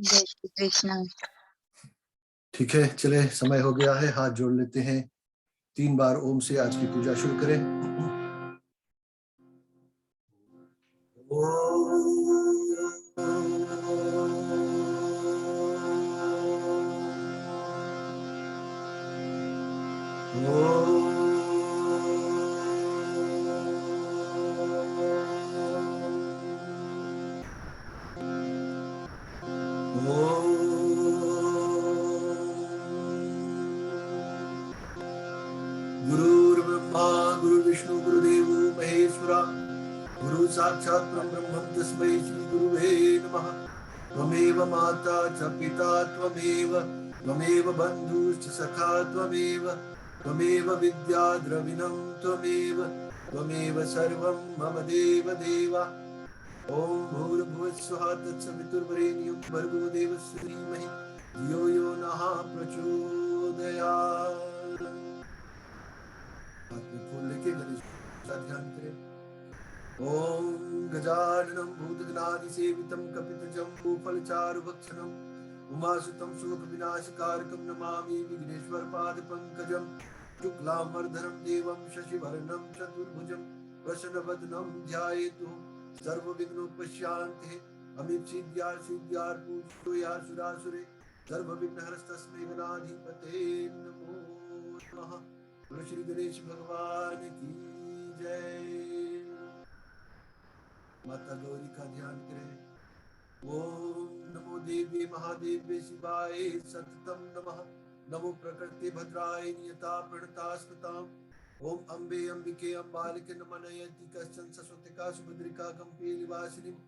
जय श्री कृष्ण। ठीक है, चले समय हो गया है, हाथ जोड़ लेते हैं 3 बार ओम से आज की पूजा शुरू करें। गुरुर्ब्रह्मा गुरुर्विष्णु गुरुदेवो महेश्वरा गुरु साक्षात् परब्रह्म तस्मै श्री गुरुवे नमः। त्वमेव माता च पिता त्वमेव बन्धुश्च सखा त्वमेव विद्या द्रविणं त्वमेव सर्वं मम देव। ॐ भूर्भुवस्सुः तत्सवितुर्वरेण्यं भर्गो देवस्य धीमहि धियो यो नः प्रचोदयात्। हाथ में फूल लेके गणेश का ध्यान करें। ओम गजाननं भूतगणाधिसेवितं कपितजम्बूफलचारुभक्षणं उमासुतं शोकविनाशकारकं नमामि विघ्नेश्वरपादपङ्कजं। शुक्लांबरधरं देवं शशिवर्णं चतुर्भुजं प्रसन्नवदनं ध्यायेत् सर्वविघ्नोपशान्तिः। अमीप्सिद्ध्यार्सिद्ध्यार्पूज्यो यासुरासुरे सर्वविघ्नहरस्तस्मै गणाधिपते नमो नमः। बोलो श्री गणेश भगवान की जय। माता गौरी का ध्यान करें। ओम नमो देवी महादेव्ये शिवाय सततं नमः। नमो प्रकृति भद्राय नियता प्रणता स्मृताम्। ओम अम्बे अंबिके अम्बालिके नमनयति कश्चन सस्वतिका सुभद्रिका कम्पीलिवासिनीं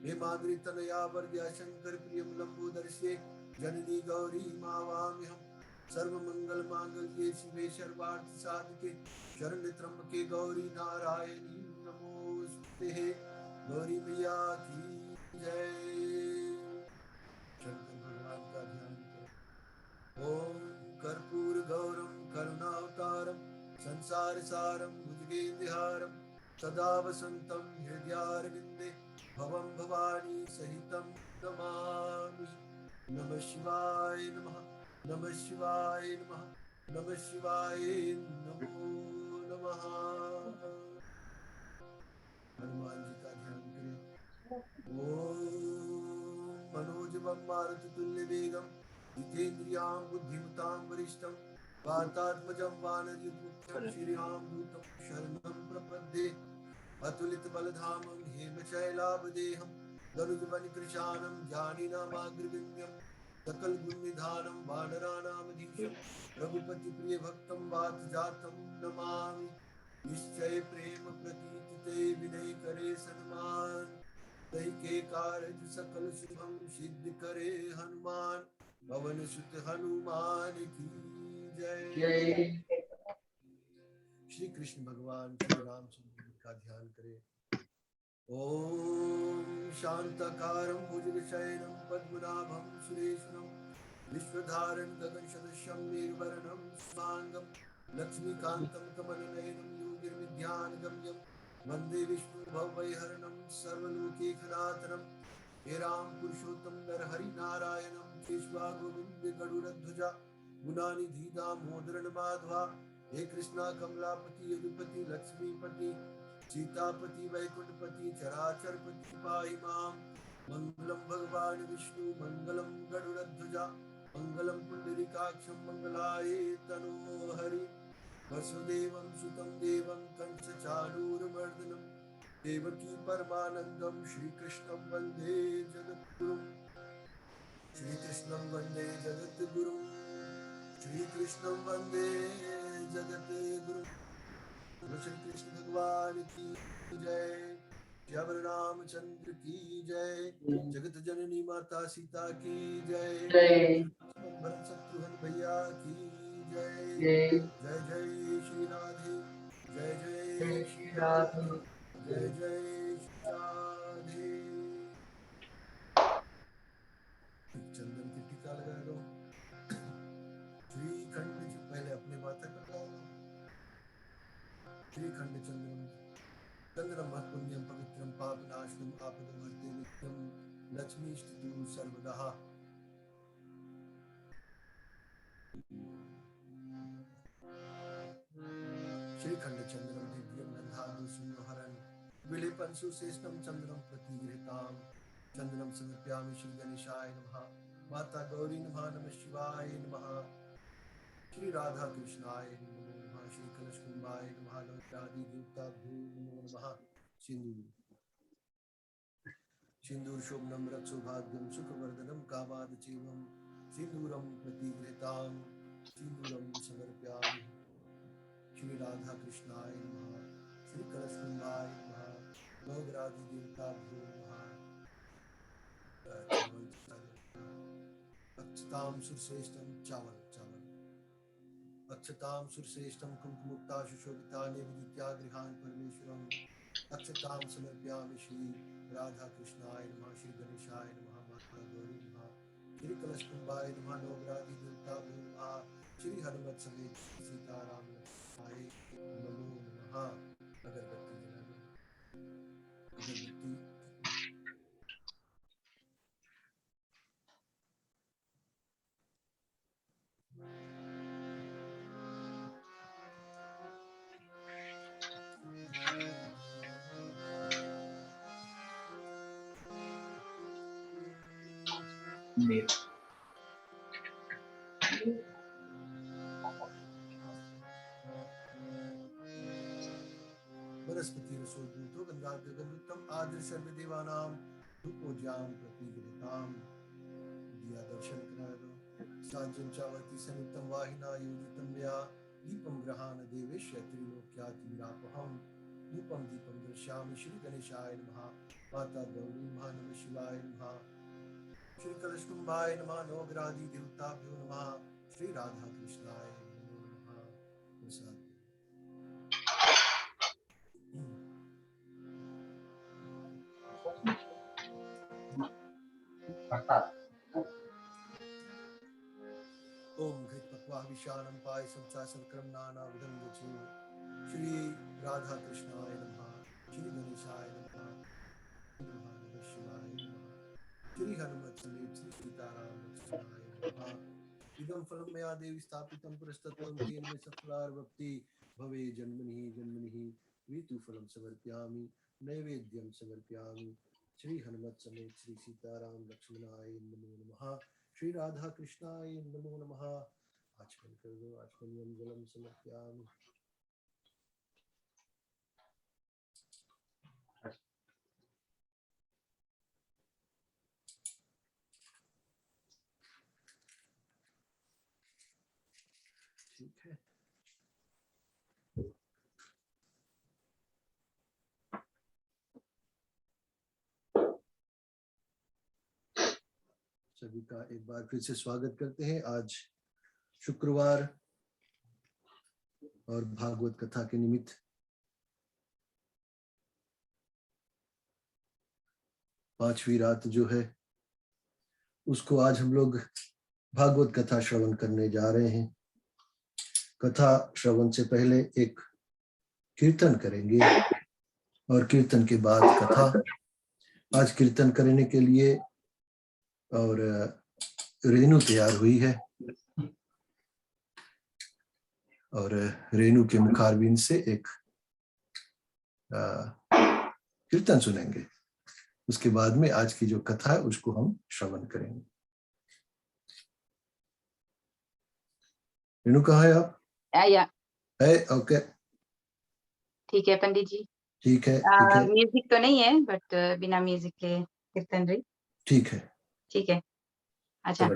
हेमाद्रि तनया वर्या शंकर प्रियं लंबोदर्शे जननी गौरी मावाम्यहम्। सर्वमंगल मांगल्ये शिवे सर्वार्थ साधके शरण्ये त्र्यंबके गौरी नारायणी नमोस्तुते। गौरी मैया की जय। शंकर भगवान का ध्यान करें। ओम कर्पूर गौरम करुणावतारम संसार सारम भुजगेन्द्रहारम सदा वसंतम हृदयारविंदे भवं भवानी सहितं नमामि। नमः शिवाय नमः नमः शिवाय नमः नमः शिवाय नमो नमः। हनुमान जी का ध्यान करें। ओम मनोजवं मारुततुल्यवेगं जितेन्द्रियां बुद्धिमतां वरिष्ठं वातात्मजं वानरयूथं श्रीरामदूतं शरणं प्रपद्ये। अतुलितबलधामं हेमशैलाभदेहं गरुडवनकृशानं ज्ञानिनामाग्रगण्यं सकलगुणनिधानं वानराणामधीशं रघुपतिप्रियभक्तं वातजातं नमामि। निश्चय प्रेम प्रतीत ते विनय करे सन्मान तहि के कारज सकल शुभम सिद्ध करे हनुमान। पवन सुत हनुमान की जय। श्री कृष्ण भगवान श्री रामचंद्र जी का ध्यान करें। ओम शांताकारं भुजगशयनं पद्मनाभं सुरेशनं विश्वधारं गगनसदृशं निर्वरणं स्वांगं लक्ष्मीकान्तं कमलनयनं योगिर्विद्यानगम्यं वन्दे विष्णुभवैहरणं सर्वलोकैकनाथनं। हे राम पुरुषोत्तम नरहरि नारायणं केशवा गोविन्द गरुड़ध्वजा गुणानिधि दामोदर माधवा। हे कृष्णा कमलापति यदुपति लक्ष्मीपति सीतापति वैकुंठपति चराचरपति पाहि मां। मंगलम भगवान विष्णु मंगलम गरुड़ध्वजा मंगलम पुंडरीकाक्षं मंगलाय तनोहरि। वसुदेवं सुतं देवं कंसचाणूरमर्दनं देवकी परमानंदं श्रीकृष्णं वन्दे जगद्गुरुं। श्रीकृष्णं वन्दे जगद्गुरुं श्रीकृष्णं वन्दे जगद्गुरुं। श्री कृष्ण भगवान की जय। जय रामचंद्र की जय। जगत जननी माता सीता की जय। भरत शत्रुघ्न भैया की जय। जय जय श्री राधे जय जय श्री राधे जय जय श्री राधे। चंदन की टीका लगा लो। श्रीखंड पहले अपने माथा पर लगाओ। श्रीखंड चंद्रम महत्पुण्यम पवित्रम पापनाशनम आपदमहर्ते नित्यं लक्ष्मीष्टदूर सर्वदा पंशु श्रेष्ठम चंद्रम प्रतिगृहताम चंद्रम समर्पयामि श्री गणेशाय नमः। माता गौरी नमः। नमः शिवाय नमः। श्री राधा कृष्णाय नमो नमः। श्री कलश कुंभाय नमः। लौटादि देवताभ्यो नमो नमः। सिंदूर शोभनम रक्षोभाग्यम सुखवर्धनम कामादचेवम सिंदूरम प्रतिगृहताम सिंदूरम समर्पयामि श्री राधा कृष्णाय नमः। श्री कलश कुंभाय नमः। नवग्राधि देवताभ्यो नमः। अक्षताम सुरश्रेष्ठम चावल अक्षताम सुरश्रेष्ठम कुंकुमुक्ता सुशोभितानि विदित्या गृहान परमेश्वरम अक्षताम समर्पयामि श्री राधा कृष्णाय नमः। श्री गणेशाय नमः। माता गौरी नमः। श्री कलश कुंभाय नमः। नवग्राधि देवताभ्यो नमः। श्री हनुमत समेत सीताराम लक्ष्मणाय नमो नमः। अगरबत्ती जला दो। अगरबत्ती वनस्पति रसोद्भूतो गंगाधरगंधुत्तम आदि सर्वदेवानां धूपोज्याम प्रतिगृहताम। दिया दर्शन करा दो। साजन चावती सनितम वाहिना योजितम या दीपम ग्रहान देवेश त्रिलोक्याति विरापहम धूपम दीपम दर्शयामि श्री गणेशाय नमः। माता गौरी नमः। नमः शिवाय नमः। श्री कलश कुंभाय नमः। नवग्राधि देवताभ्यो नमः। श्री राधा कृष्णाय नमो नमः। प्रसाद ओम घृत पक्वा विशालम पायसम चाशंकरम नानाविधम रुचि श्री राधा कृष्णाय नमः। श्री गणेशाय नमः। नमः शिवाय नमः। श्री हनुमत समेत श्री सीताराम लक्ष्मणाय नमः। इदं फलं मया देवी स्थापितं पुरस्तत्त्वं तेन मे सफलार्वप्ति भवे जन्मनि जन्मनि ऋतुफलं समर्पयामि नैवेद्यं समर्पयामि श्री हनुमत समेत श्री सीताराम लक्ष्मणाय नमो नमः। श्री राधा कृष्णाय नमो नमः। आचमन कर दो। आचमनियम जलम समर्पयामि। ठीक है। सभी का एक बार फिर से स्वागत करते हैं। आज शुक्रवार और भागवत कथा के निमित्त पांचवी रात जो है उसको आज हम लोग भागवत कथा श्रवण करने जा रहे हैं। कथा श्रवण से पहले एक कीर्तन करेंगे और कीर्तन के बाद कथा। आज कीर्तन करने के लिए और रेणु तैयार हुई है और रेणु के मुखारविंद से एक कीर्तन सुनेंगे। उसके बाद में आज की जो कथा है उसको हम श्रवण करेंगे। रेणु कहाँ है आप? है ओके ठीक है पंडित जी। ठीक है म्यूजिक तो नहीं है बट बिना म्यूजिक के कीर्तन रही। ठीक है अच्छा।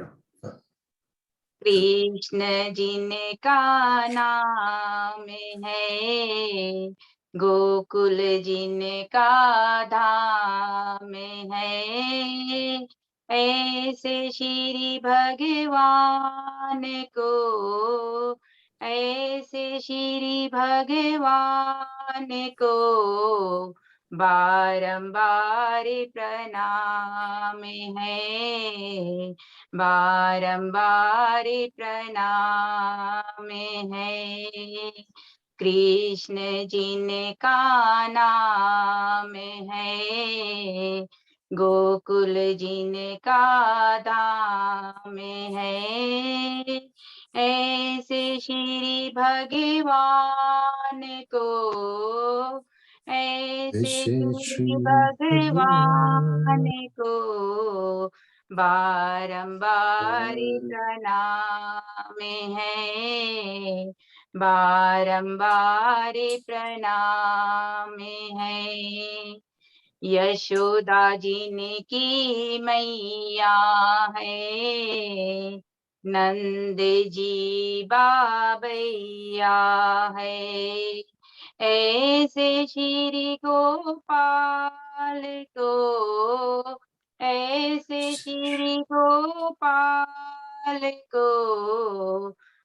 कृष्ण जिनका नाम है गोकुल जिनका धाम है ऐसे श्री भगवान को ऐसे श्री भगवान को बारंबार प्रणाम है बारंबार प्रणाम है। कृष्ण जिनका नाम है गोकुल जिनका धाम है ऐसे श्री भगवान को ऐसे श्री भगवान को बारंबार प्रणाम है, बारंबार प्रणाम है। यशोदा जिनकी मैया है, नंद जी बाबैया है। ऐसे श्री गोपाल को, ऐसे श्री गोपाल को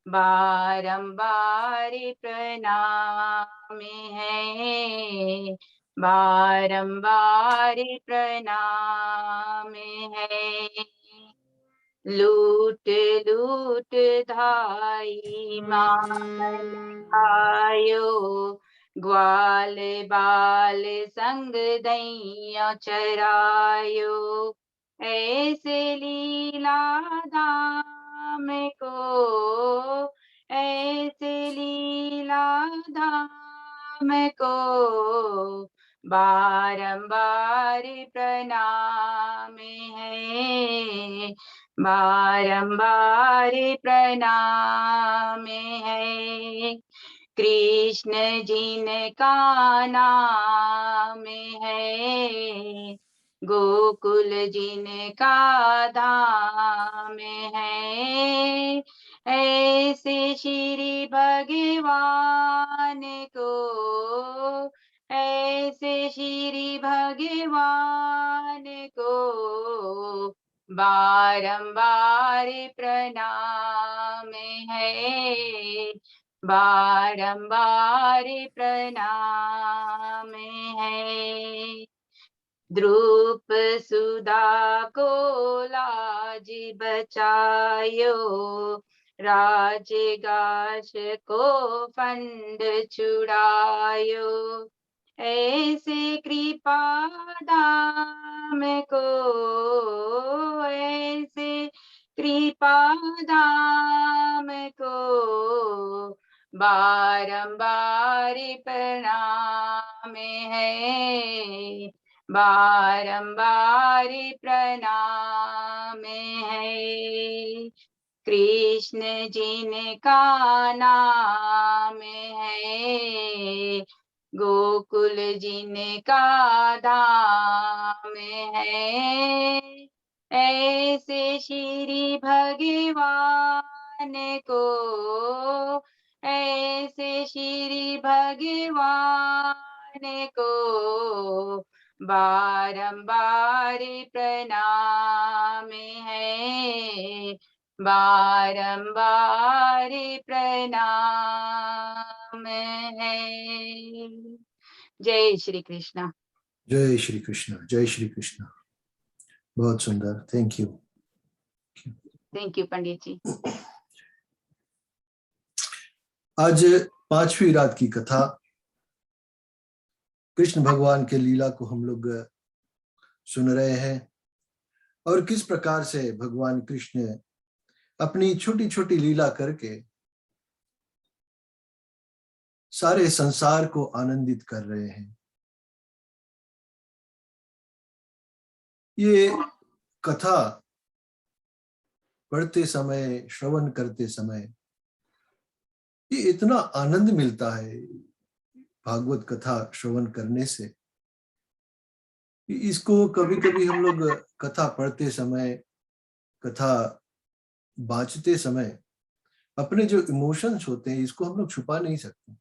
बारंबार प्रणाम है, बारंबार प्रणाम है। लूट लूट धाई माल आयो, ग्वाल बाल संग दैया चरायो। ऐसे लीला धाम को, ऐसे लीला धाम को बारंबार प्रणाम है, बारंबार प्रणाम है। कृष्ण जिनका नाम है, गोकुल जिनका धाम है। ऐसे श्री भगवान को, ऐसे श्री भगवान को बारंबार प्रणाम है, बारंबार प्रणाम है। द्रुप सुधा को लाज बचायो, राजगाश को फंड छुड़ायो। ऐसे कृपा दाम को, ऐसे कृपा दाम को बारंबार प्रणाम है, बारंबार प्रणाम है। कृष्ण जिनका नाम है, गोकुल जिनका धाम है। ऐसे श्री भगवान को, ऐसे श्री भगवान को बारंबार प्रणाम है, बारंबार प्रणाम है। जय श्री कृष्ण। जय श्री कृष्ण, जय श्री कृष्ण। बहुत सुंदर, थैंक यू। थैंक यू पंडित जी। आज 5वीं रात की कथा, कृष्ण भगवान के लीला को हम लोग सुन रहे हैं और किस प्रकार से भगवान कृष्ण अपनी छोटी छोटी लीला करके सारे संसार को आनंदित कर रहे हैं। ये कथा पढ़ते समय, श्रवण करते समय ये इतना आनंद मिलता है भागवत कथा श्रवण करने से। इसको कभी कभी हम लोग कथा पढ़ते समय, कथा बाँचते समय अपने जो इमोशंस होते हैं इसको हम लोग छुपा नहीं सकते,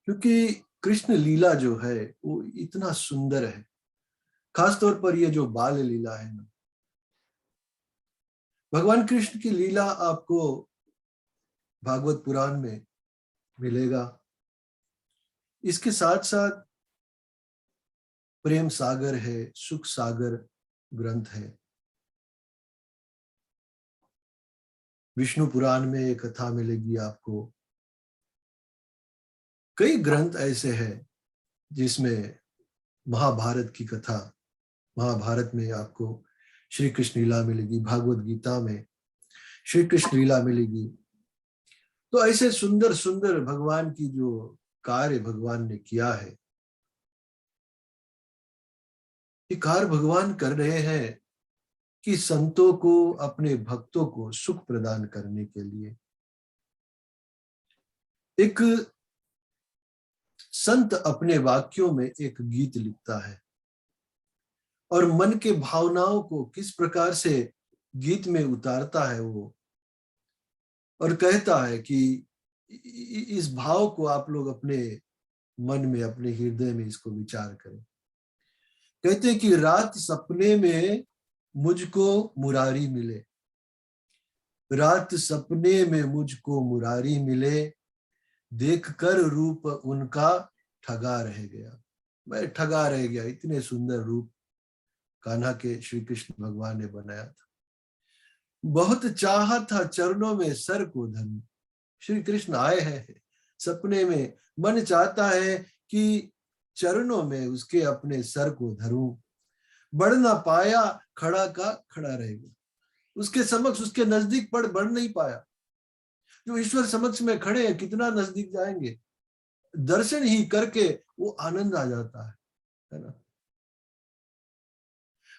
क्योंकि कृष्ण लीला जो है वो इतना सुंदर है। खासतौर पर ये जो बाल लीला है ना, भगवान कृष्ण की लीला आपको भागवत पुराण में मिलेगा। इसके साथ साथ प्रेम सागर है, सुख सागर ग्रंथ है। विष्णु पुराण में एक कथा मिलेगी आपको। कई ग्रंथ ऐसे हैं जिसमें महाभारत की कथा, महाभारत में आपको श्री कृष्ण लीला मिलेगी, भागवत गीता में श्री कृष्ण लीला मिलेगी। तो ऐसे सुंदर सुंदर भगवान की जो कार्य भगवान ने किया है ये कार्य भगवान कर रहे हैं कि संतों को, अपने भक्तों को सुख प्रदान करने के लिए। एक संत अपने वाक्यों में एक गीत लिखता है और मन के भावनाओं को किस प्रकार से गीत में उतारता है वो, और कहता है कि इस भाव को आप लोग अपने मन में, अपने हृदय में इसको विचार करें। कहते हैं कि रात सपने में मुझको मुरारी मिले, रात सपने में मुझको मुरारी मिले, देखकर रूप उनका ठगा रह गया। मैं ठगा रह गया, इतने सुंदर रूप कान्हा के श्री कृष्ण भगवान ने बनाया था। बहुत चाहा था चरणों में सर को धरूं। श्री कृष्ण आए हैं सपने में, मन चाहता है कि चरणों में उसके अपने सर को धरूं। बढ़ ना पाया, खड़ा का खड़ा रह गया। उसके समक्ष, उसके नजदीक बढ़ नहीं पाया। जो ईश्वर समक्ष में खड़े हैं, कितना नजदीक जाएंगे। दर्शन ही करके वो आनंद आ जाता है ना।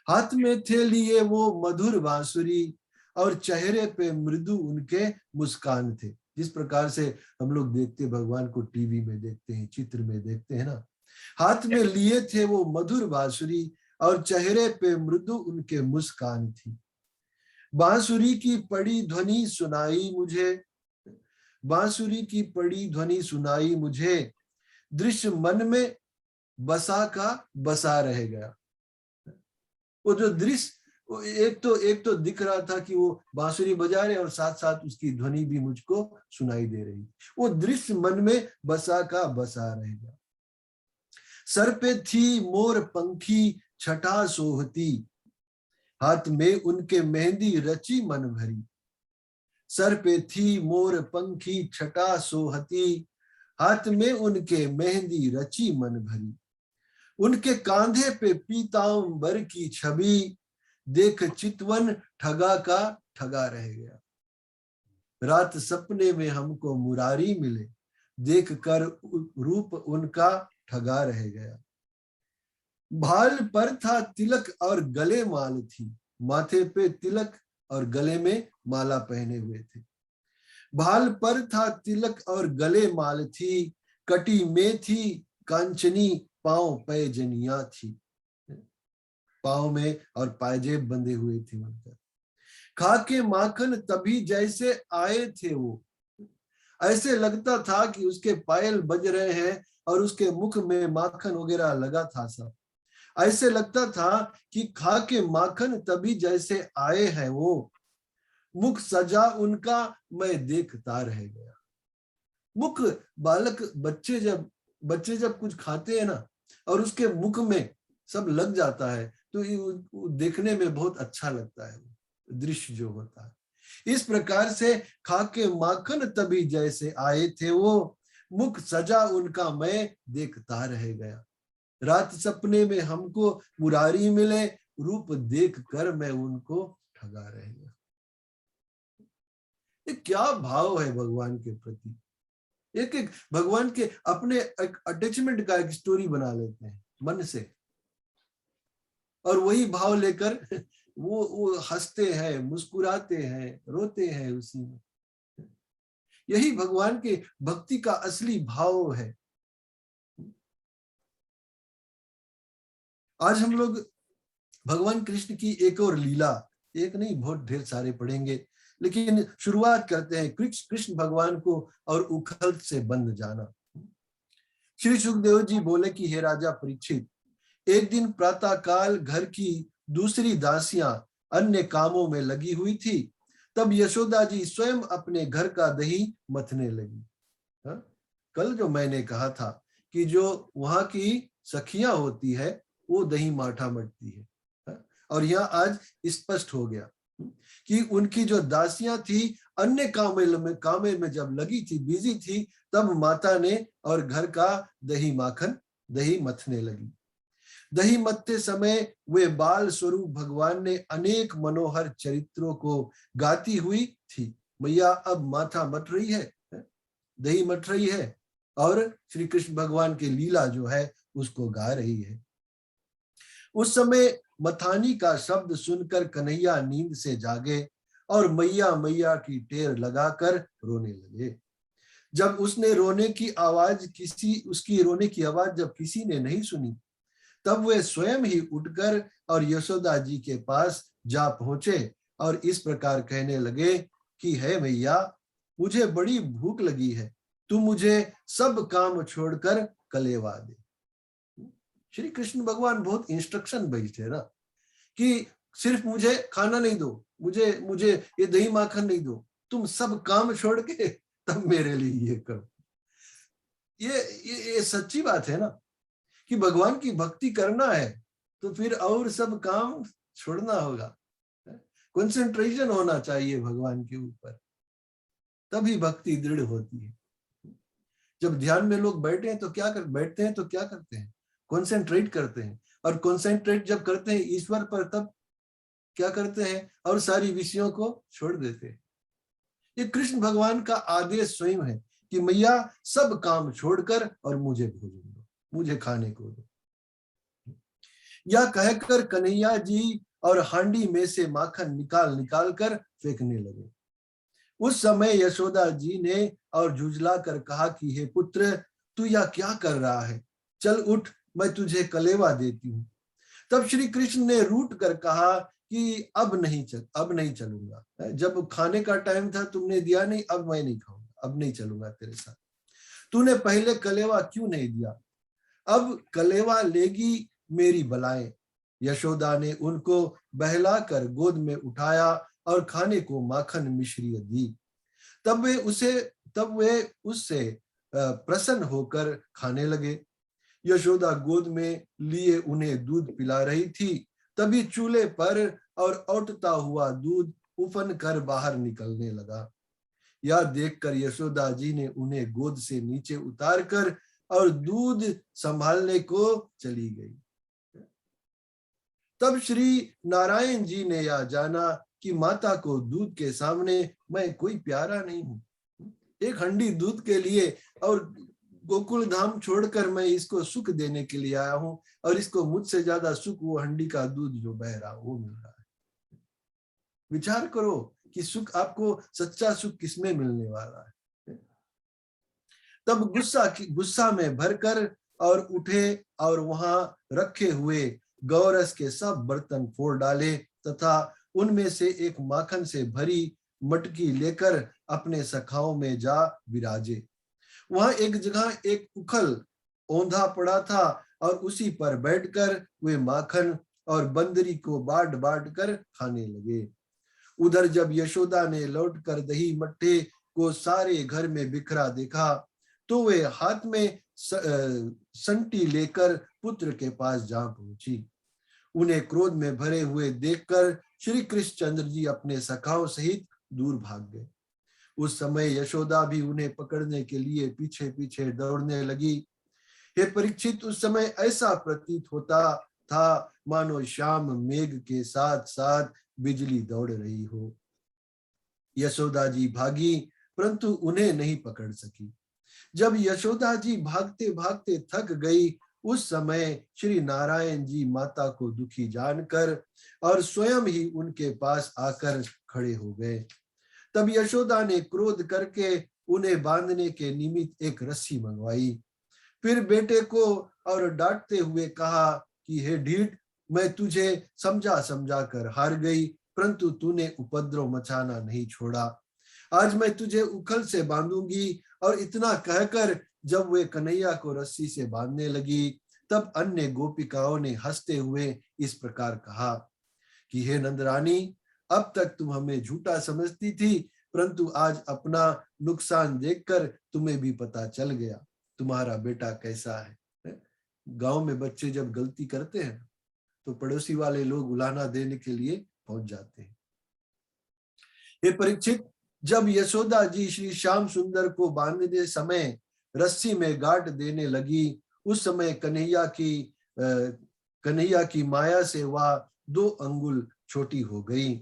हाथ में थे लिए वो मधुर बांसुरी और चेहरे पे मृदु उनके मुस्कान थे। जिस प्रकार से हम लोग देखते भगवान को, टीवी में देखते हैं, चित्र में देखते हैं ना। हाथ में लिए थे वो मधुर बांसुरी और चेहरे पे मृदु उनके मुस्कान थी। बांसुरी की पड़ी ध्वनि सुनाई मुझे, बांसुरी की पड़ी ध्वनि सुनाई मुझे, दृश्य मन में बसा का बसा रह गया। वो जो दृश्य, एक तो दिख रहा था कि वो बांसुरी बजा रहे और साथ साथ उसकी ध्वनि भी मुझको सुनाई दे रही। वो दृश्य मन में बसा का बसा रह गया। सर पे थी मोर पंखी छटा सोहती, हाथ में उनके मेहंदी रची मन भरी। सर पे थी मोर पंखी छटा सोहती, हाथ में उनके मेहंदी रची मन भरी। उनके कांधे पे पीतांबर की छवि, देख चितवन ठगा का ठगा रह गया। रात सपने में हमको मुरारी मिले, देख कर रूप उनका ठगा रह गया। भाल पर था तिलक और गले माल थी, माथे पे तिलक और गले में माला पहने हुए थे। भाल पर था तिलक और गले माल थी, कटी में थी कांचनी पांव पैजनिया थी। पांव में और पायजेब बंधे हुए थे उनका। खा के माखन तभी जैसे आए थे वो, ऐसे लगता था कि उसके पायल बज रहे हैं और उसके मुख में माखन वगैरह लगा था सब। ऐसे लगता था कि खा के माखन तभी जैसे आए हैं वो, मुख सजा उनका मैं देखता रह गया। मुख, बालक, बच्चे जब कुछ खाते हैं ना और उसके मुख में सब लग जाता है तो ये देखने में बहुत अच्छा लगता है, दृश्य जो होता है। इस प्रकार से खा के माखन तभी जैसे आए थे वो, मुख सजा उनका मैं देखता रह गया। रात सपने में हमको मुरारी मिले, रूप देख कर मैं उनको ठगा रह गया। ये क्या भाव है भगवान के प्रति। एक एक भगवान के अपने अटैचमेंट का एक स्टोरी बना लेते हैं मन से, और वही भाव लेकर वो हंसते हैं, मुस्कुराते हैं, रोते हैं उसी में। यही भगवान के भक्ति का असली भाव है। आज हम लोग भगवान कृष्ण की एक और लीला, एक नहीं बहुत ढेर सारे पढ़ेंगे, लेकिन शुरुआत करते हैं कृष्ण भगवान को और उखल से बंध जाना। श्री सुखदेव जी बोले कि हे राजा परीक्षित, एक दिन प्रातः काल घर की दूसरी दासियां अन्य कामों में लगी हुई थी, तब यशोदा जी स्वयं अपने घर का दही मथने लगी। कल जो मैंने कहा था कि जो वहां की सखियां होती है वो दही माठा मटती है, और यहाँ आज स्पष्ट हो गया कि उनकी जो दासियां थी अन्य काम में जब लगी थी, बिजी थी, तब माता ने और घर का दही मथने लगी। दही मथते समय वे बाल स्वरूप भगवान ने अनेक मनोहर चरित्रों को गाती हुई थी। मैया अब माथा मथ रही है, दही मथ रही है और श्री कृष्ण भगवान की लीला जो है उसको गा रही है। उस समय मथानी का शब्द सुनकर कन्हैया नींद से जागे और मैया मैया की टेर लगाकर रोने लगे। जब उसकी रोने की आवाज जब किसी ने नहीं सुनी, तब वे स्वयं ही उठकर और यशोदा जी के पास जा पहुंचे और इस प्रकार कहने लगे कि हे मैया, मुझे बड़ी भूख लगी है, तू मुझे सब काम छोड़कर कलेवा दे। श्री कृष्ण भगवान बहुत इंस्ट्रक्शन भेजते हैं ना, कि सिर्फ मुझे खाना नहीं दो, मुझे ये दही माखन नहीं दो, तुम सब काम छोड़ के तब मेरे लिए ये करो। ये सच्ची बात है ना, कि भगवान की भक्ति करना है तो फिर और सब काम छोड़ना होगा, कंसंट्रेशन होना चाहिए भगवान के ऊपर, तभी भक्ति दृढ़ होती है। जब ध्यान में लोग बैठते हैं तो क्या करते हैं, कंसंट्रेट करते हैं, और कंसंट्रेट जब करते हैं ईश्वर पर, तब क्या करते हैं, और सारी विषयों को छोड़ देते हैं। ये कृष्ण भगवान का आदेश स्वयं है कि मैया सब काम छोड़कर और मुझे भोजन दो, मुझे खाने को दो। यह कहकर कन्हैया जी और हांडी में से माखन निकाल कर फेंकने लगे। उस समय यशोदा जी ने और झुंझला कर कहा कि हे पुत्र, तू यह क्या कर रहा है, चल उठ, मैं तुझे कलेवा देती हूँ। तब श्री कृष्ण ने रूठ कर कहा कि अब नहीं चलूंगा, जब खाने का टाइम था तुमने दिया नहीं, अब मैं नहीं खाऊंगा, अब नहीं चलूंगा तेरे साथ। तूने पहले कलेवा क्यों नहीं दिया, अब कलेवा लेगी मेरी बलाएं। यशोदा ने उनको बहलाकर गोद में उठाया और खाने को माखन मिश्री दी। तब वे उससे प्रसन्न होकर खाने लगे। यशोदा गोद में लिए उन्हें दूध पिला रही थी, तभी चूल्हे पर और औटता हुआ दूध उफन कर बाहर निकलने लगा। यह देखकर यशोदा जी ने उन्हें गोद से नीचे उतारकर और दूध संभालने को चली गई। तब श्री नारायण जी ने यह जाना कि माता को दूध के सामने मैं कोई प्यारा नहीं हूं। एक हंडी दूध के लिए और गोकुल धाम छोड़कर मैं इसको सुख देने के लिए आया हूं, और इसको मुझसे ज्यादा सुख वो हंडी का दूध जो बह रहा वो मिल रहा है। विचार करो कि सुख, आपको सच्चा सुख किसमें मिलने वाला है। तब गुस्सा में भरकर और उठे और वहां रखे हुए गौरस के सब बर्तन फोड़ डाले तथा उनमें से एक माखन से भरी मटकी लेकर अपने सखाओं में जा विराजे। वहां एक जगह एक उखल औंधा पड़ा था और उसी पर बैठकर वे माखन और बंदरी को बांट कर खाने लगे। उधर जब यशोदा ने लौटकर दही मट्ठे को सारे घर में बिखरा देखा, तो वे हाथ में संटी लेकर पुत्र के पास जा पहुंची। उन्हें क्रोध में भरे हुए देखकर श्री कृष्णचंद्र जी अपने सखाओं सहित दूर भाग गए। उस समय यशोदा भी उन्हें पकड़ने के लिए पीछे पीछे दौड़ने लगी। हे परीक्षित, उस समय ऐसा प्रतीत होता था मानो शाम मेघ के साथ साथ बिजली दौड़ रही हो। यशोदा जी भागी परंतु उन्हें नहीं पकड़ सकी। जब यशोदा जी भागते भागते थक गई, उस समय श्री नारायण जी माता को दुखी जानकर और स्वयं ही उनके पास आकर खड़े हो गए। तब यशोदा ने क्रोध करके उन्हें बांधने के निमित्त एक रस्सी मंगवाई। फिर बेटे को और डांटते हुए कहा कि हे ढीठ, मैं तुझे समझा कर हार गई, परंतु तूने उपद्रव मचाना नहीं छोड़ा। आज मैं तुझे उखल से बांधूंगी। और इतना कहकर जब वे कन्हैया को रस्सी से बांधने लगी, तब अन्य गोपिकाओं ने हंसते हुए इस प्रकार कहा कि हे नंदरानी, अब तक तुम हमें झूठा समझती थी, परंतु आज अपना नुकसान देखकर तुम्हें भी पता चल गया तुम्हारा बेटा कैसा है। गांव में बच्चे जब गलती करते हैं तो पड़ोसी वाले लोग उलाहना देने के लिए पहुंच जाते हैं। हे परीक्षित, जब यशोदा जी श्री श्याम सुंदर को बांधने समय रस्सी में गांठ देने लगी, उस समय कन्हैया की माया से वह 2 अंगुल छोटी हो गई।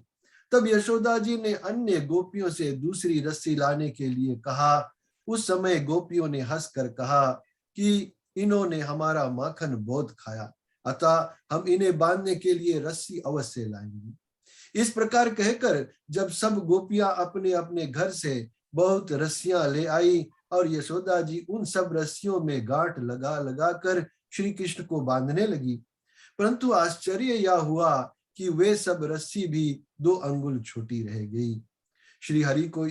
तब यशोदा जी ने अन्य गोपियों से दूसरी रस्सी लाने के लिए कहा। उस समय गोपियों ने हंसकर कहा कि इन्होंने हमारा माखन बहुत खाया, अतः हम इन्हें बांधने के लिए रस्सी अवश्य लाएंगे। इस प्रकार कहकर जब सब गोपियां अपने अपने घर से बहुत रस्सियां ले आई और यशोदा जी उन सब रस्सियों में गांठ लगा लगा कर श्री कृष्ण को बांधने लगी, परंतु आश्चर्य यह हुआ कि वे सब रस्सी भी 2 अंगुल छोटी रह गई। श्री हरि की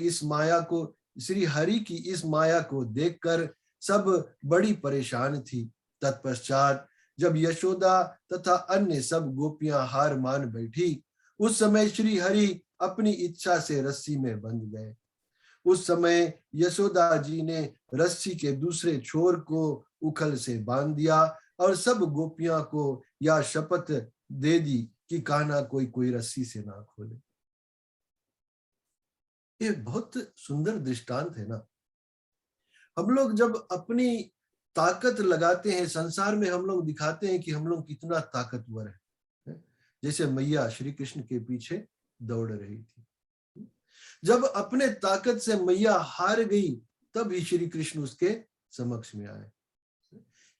इस माया को देखकर सब बड़ी परेशान थी। तत्पश्चात जब यशोदा तथा अन्य सब गोपियां हार मान बैठी, उस समय श्री हरि अपनी इच्छा से रस्सी में बंध गए। उस समय यशोदा जी ने रस्सी के दूसरे छोर को उखल से बांध दिया और सब गोपियां को यह शपथ दे दी कि कान्हा कोई रस्सी से ना खोले। ये बहुत सुंदर दृष्टांत है ना। हम लोग जब अपनी ताकत लगाते हैं, संसार में हम लोग दिखाते हैं कि हम लोग कितना ताकतवर है, जैसे मैया श्री कृष्ण के पीछे दौड़ रही थी। जब अपने ताकत से मैया हार गई तब ही श्री कृष्ण उसके समक्ष में आए।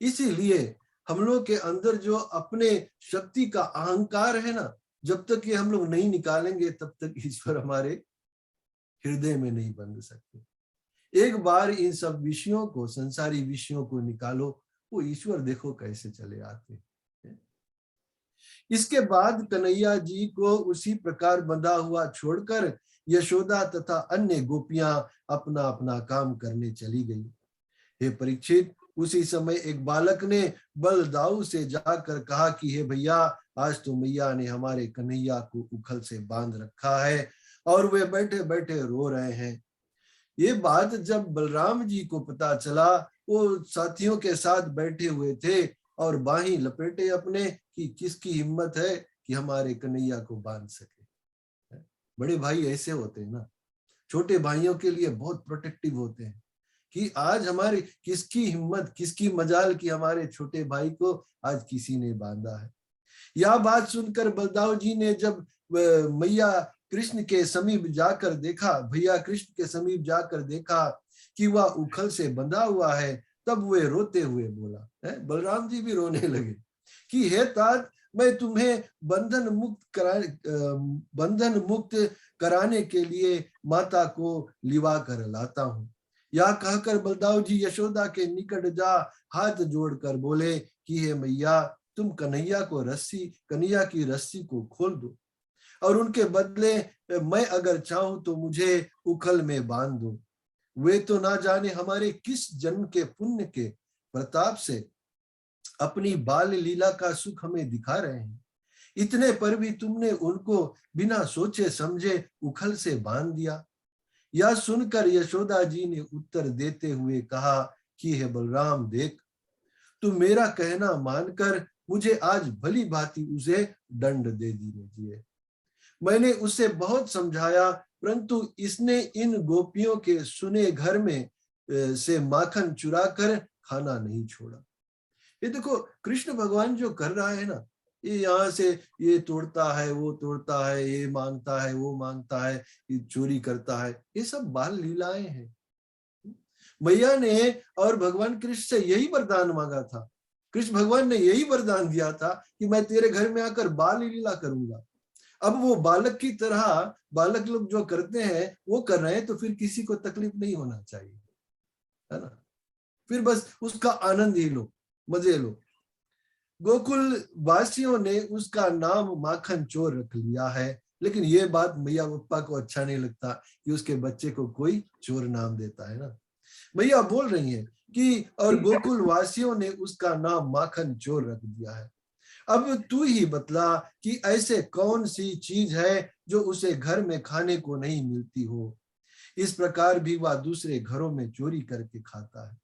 इसीलिए हम लोग के अंदर जो अपने शक्ति का अहंकार है ना, जब तक ये हम लोग नहीं निकालेंगे तब तक ईश्वर हमारे हृदय में नहीं बंध सकते। एक बार इन सब विषयों को, संसारी विषयों को निकालो, वो ईश्वर देखो कैसे चले आते हैं। इसके बाद कन्हैया जी को उसी प्रकार बंधा हुआ छोड़कर यशोदा तथा अन्य गोपियां अपना अपना काम करने चली गई। हे परीक्षित, उसी समय एक बालक ने बलदाऊ से जाकर कहा कि हे भैया, आज तो मैया ने हमारे कन्हैया को उखल से बांध रखा है और वे बैठे बैठे रो रहे हैं। ये बात जब बलराम जी को पता चला, वो साथियों के साथ बैठे हुए थे और बाहीं लपेटे अपने कि किसकी हिम्मत है कि हमारे कन्हैया को बांध सके। बड़े भाई ऐसे होते हैं ना, छोटे भाइयों के लिए बहुत प्रोटेक्टिव होते हैं कि आज हमारी किसकी हिम्मत, किसकी मजाल कि हमारे छोटे भाई को आज किसी ने बांधा है। यह बात सुनकर बलदाऊ जी ने जब मैया कृष्ण के समीप जाकर देखा, भैया कृष्ण के समीप जाकर देखा कि वह उखल से बंधा हुआ है, तब वे रोते हुए बोला, बलराम जी भी रोने लगे कि हे तात, मैं तुम्हें बंधन मुक्त कराने के लिए माता को लिवा कर लाता हूँ। यह कहकर बलदाऊ जी यशोदा के निकट जा हाथ जोड़कर बोले कि हे मैया, तुम कन्हैया की रस्सी को खोल दो और उनके बदले मैं अगर चाहूं तो मुझे उखल में बांध दो। वे तो ना जाने हमारे किस जन्म के पुण्य के प्रताप से अपनी बाल लीला का सुख हमें दिखा रहे हैं। इतने पर भी तुमने उनको बिना सोचे समझे उखल से बांध दिया। यह सुनकर यशोदा जी ने उत्तर देते हुए कहा कि हे बलराम, देख, तू मेरा कहना मानकर मुझे आज भली भांति उसे दंड दे दीजिए। मैंने उसे बहुत समझाया, परंतु इसने इन गोपियों के सुने घर में से माखन चुरा कर खाना नहीं छोड़ा। ये देखो कृष्ण भगवान जो कर रहा है ना, ये यहाँ से ये तोड़ता है, वो तोड़ता है, ये मांगता है, वो मांगता है, ये चोरी करता है, ये सब बाल लीलाएं हैं। मैया ने और भगवान कृष्ण से यही वरदान मांगा था। कृष्ण भगवान ने यही वरदान दिया था कि मैं तेरे घर में आकर बाल लीला करूंगा। अब वो बालक की तरह बालक लोग जो करते हैं वो कर रहे हैं, तो फिर किसी को तकलीफ नहीं होना चाहिए, है ना। फिर बस उसका आनंद ही लो, मजे लो। गोकुल वासियों ने उसका नाम माखन चोर रख लिया है, लेकिन ये बात मैया पप्पा को अच्छा नहीं लगता कि उसके बच्चे को कोई चोर नाम देता है ना। मैया बोल रही है कि और गोकुल वासियों ने उसका नाम माखन चोर रख दिया है। अब तू ही बतला कि ऐसे कौन सी चीज है जो उसे घर में खाने को नहीं मिलती हो। इस प्रकार भी वह दूसरे घरों में चोरी करके खाता है।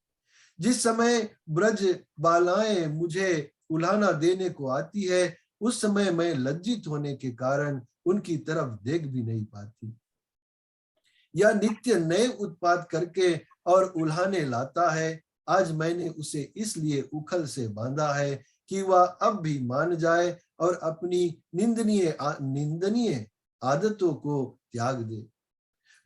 जिस समय ब्रज बालाएं मुझे उलाहना देने को आती है, उस समय मैं लज्जित होने के कारण उनकी तरफ देख भी नहीं पाती। यह नित्य नए उत्पाद करके और उल्हाने लाता है। आज मैंने उसे इसलिए उखल से बांधा है कि वह अब भी मान जाए और अपनी निंदनीय आदतों को त्याग दे।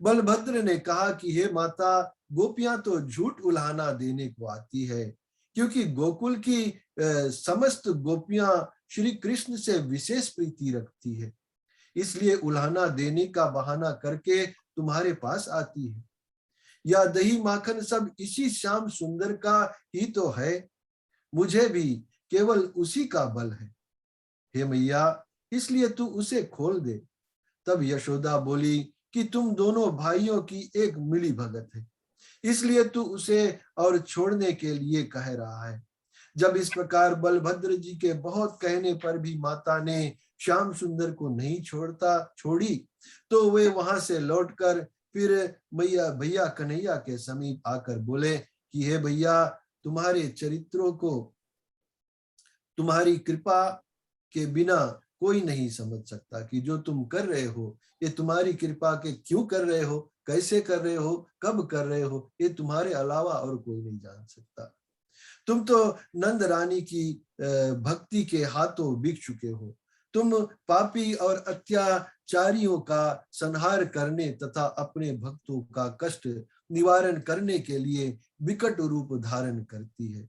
बलभद्र ने कहा कि हे माता, गोपियां तो झूठ उल्हाना देने को आती है, क्योंकि गोकुल की समस्त गोपियां श्री कृष्ण से विशेष प्रीति रखती है, इसलिए उल्हाना देने का बहाना करके तुम्हारे पास आती है। या दही माखन सब इसी श्याम सुंदर का ही तो है, मुझे भी केवल उसी का बल है। हे मैया, इसलिए तू उसे खोल दे। तब यशोदा बोली कि तुम दोनों भाइयों की एक मिली भगत है, इसलिए तू उसे और छोड़ने के लिए कह रहा है। जब इस प्रकार बलभद्र जी के बहुत कहने पर भी माता ने श्याम सुंदर को नहीं छोड़ी, तो वे वहां से लौटकर फिर मैया भैया कन्हैया के समीप आकर बोले कि हे भैया, तुम्हारे चरित्रों को तुम्हारी कृपा के बिना कोई नहीं समझ सकता कि जो तुम कर रहे हो ये तुम्हारी कृपा के क्यों कर रहे हो, कैसे कर रहे हो, कब कर रहे हो, ये तुम्हारे अलावा और कोई नहीं जान सकता। तुम तो नंद रानी की भक्ति के हाथों बिक चुके हो। तुम पापी और अत्याचारियों का संहार करने तथा अपने भक्तों का कष्ट निवारण करने के लिए विकट रूप धारण करती है,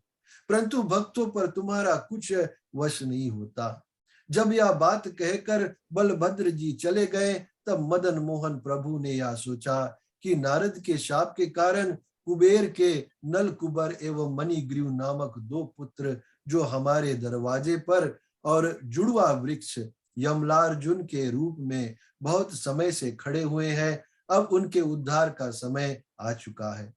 परंतु भक्तों पर तुम्हारा कुछ वश नहीं होता। जब यह बात कहकर बलभद्र जी चले गए, तब मदन मोहन प्रभु ने यह सोचा कि नारद के शाप के कारण कुबेर के नल कुबर एवं मणिग्रीव नामक दो पुत्र जो हमारे दरवाजे पर और जुड़वा वृक्ष यमलार्जुन के रूप में बहुत समय से खड़े हुए हैं, अब उनके उद्धार का समय आ चुका है।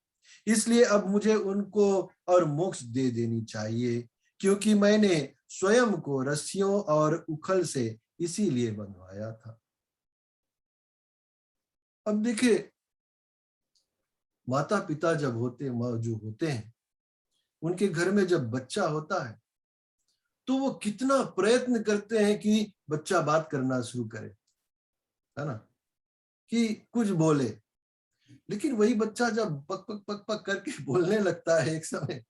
इसलिए अब मुझे उनको और मोक्ष दे देनी चाहिए, क्योंकि मैंने स्वयं को रस्सियों और उखल से इसीलिए बंधवाया था। अब देखिए, माता पिता जब जो होते हैं, उनके घर में जब बच्चा होता है तो वो कितना प्रयत्न करते हैं कि बच्चा बात करना शुरू करे, है ना, कि कुछ बोले। लेकिन वही बच्चा जब पक पक पक पक करके बोलने लगता है एक समय,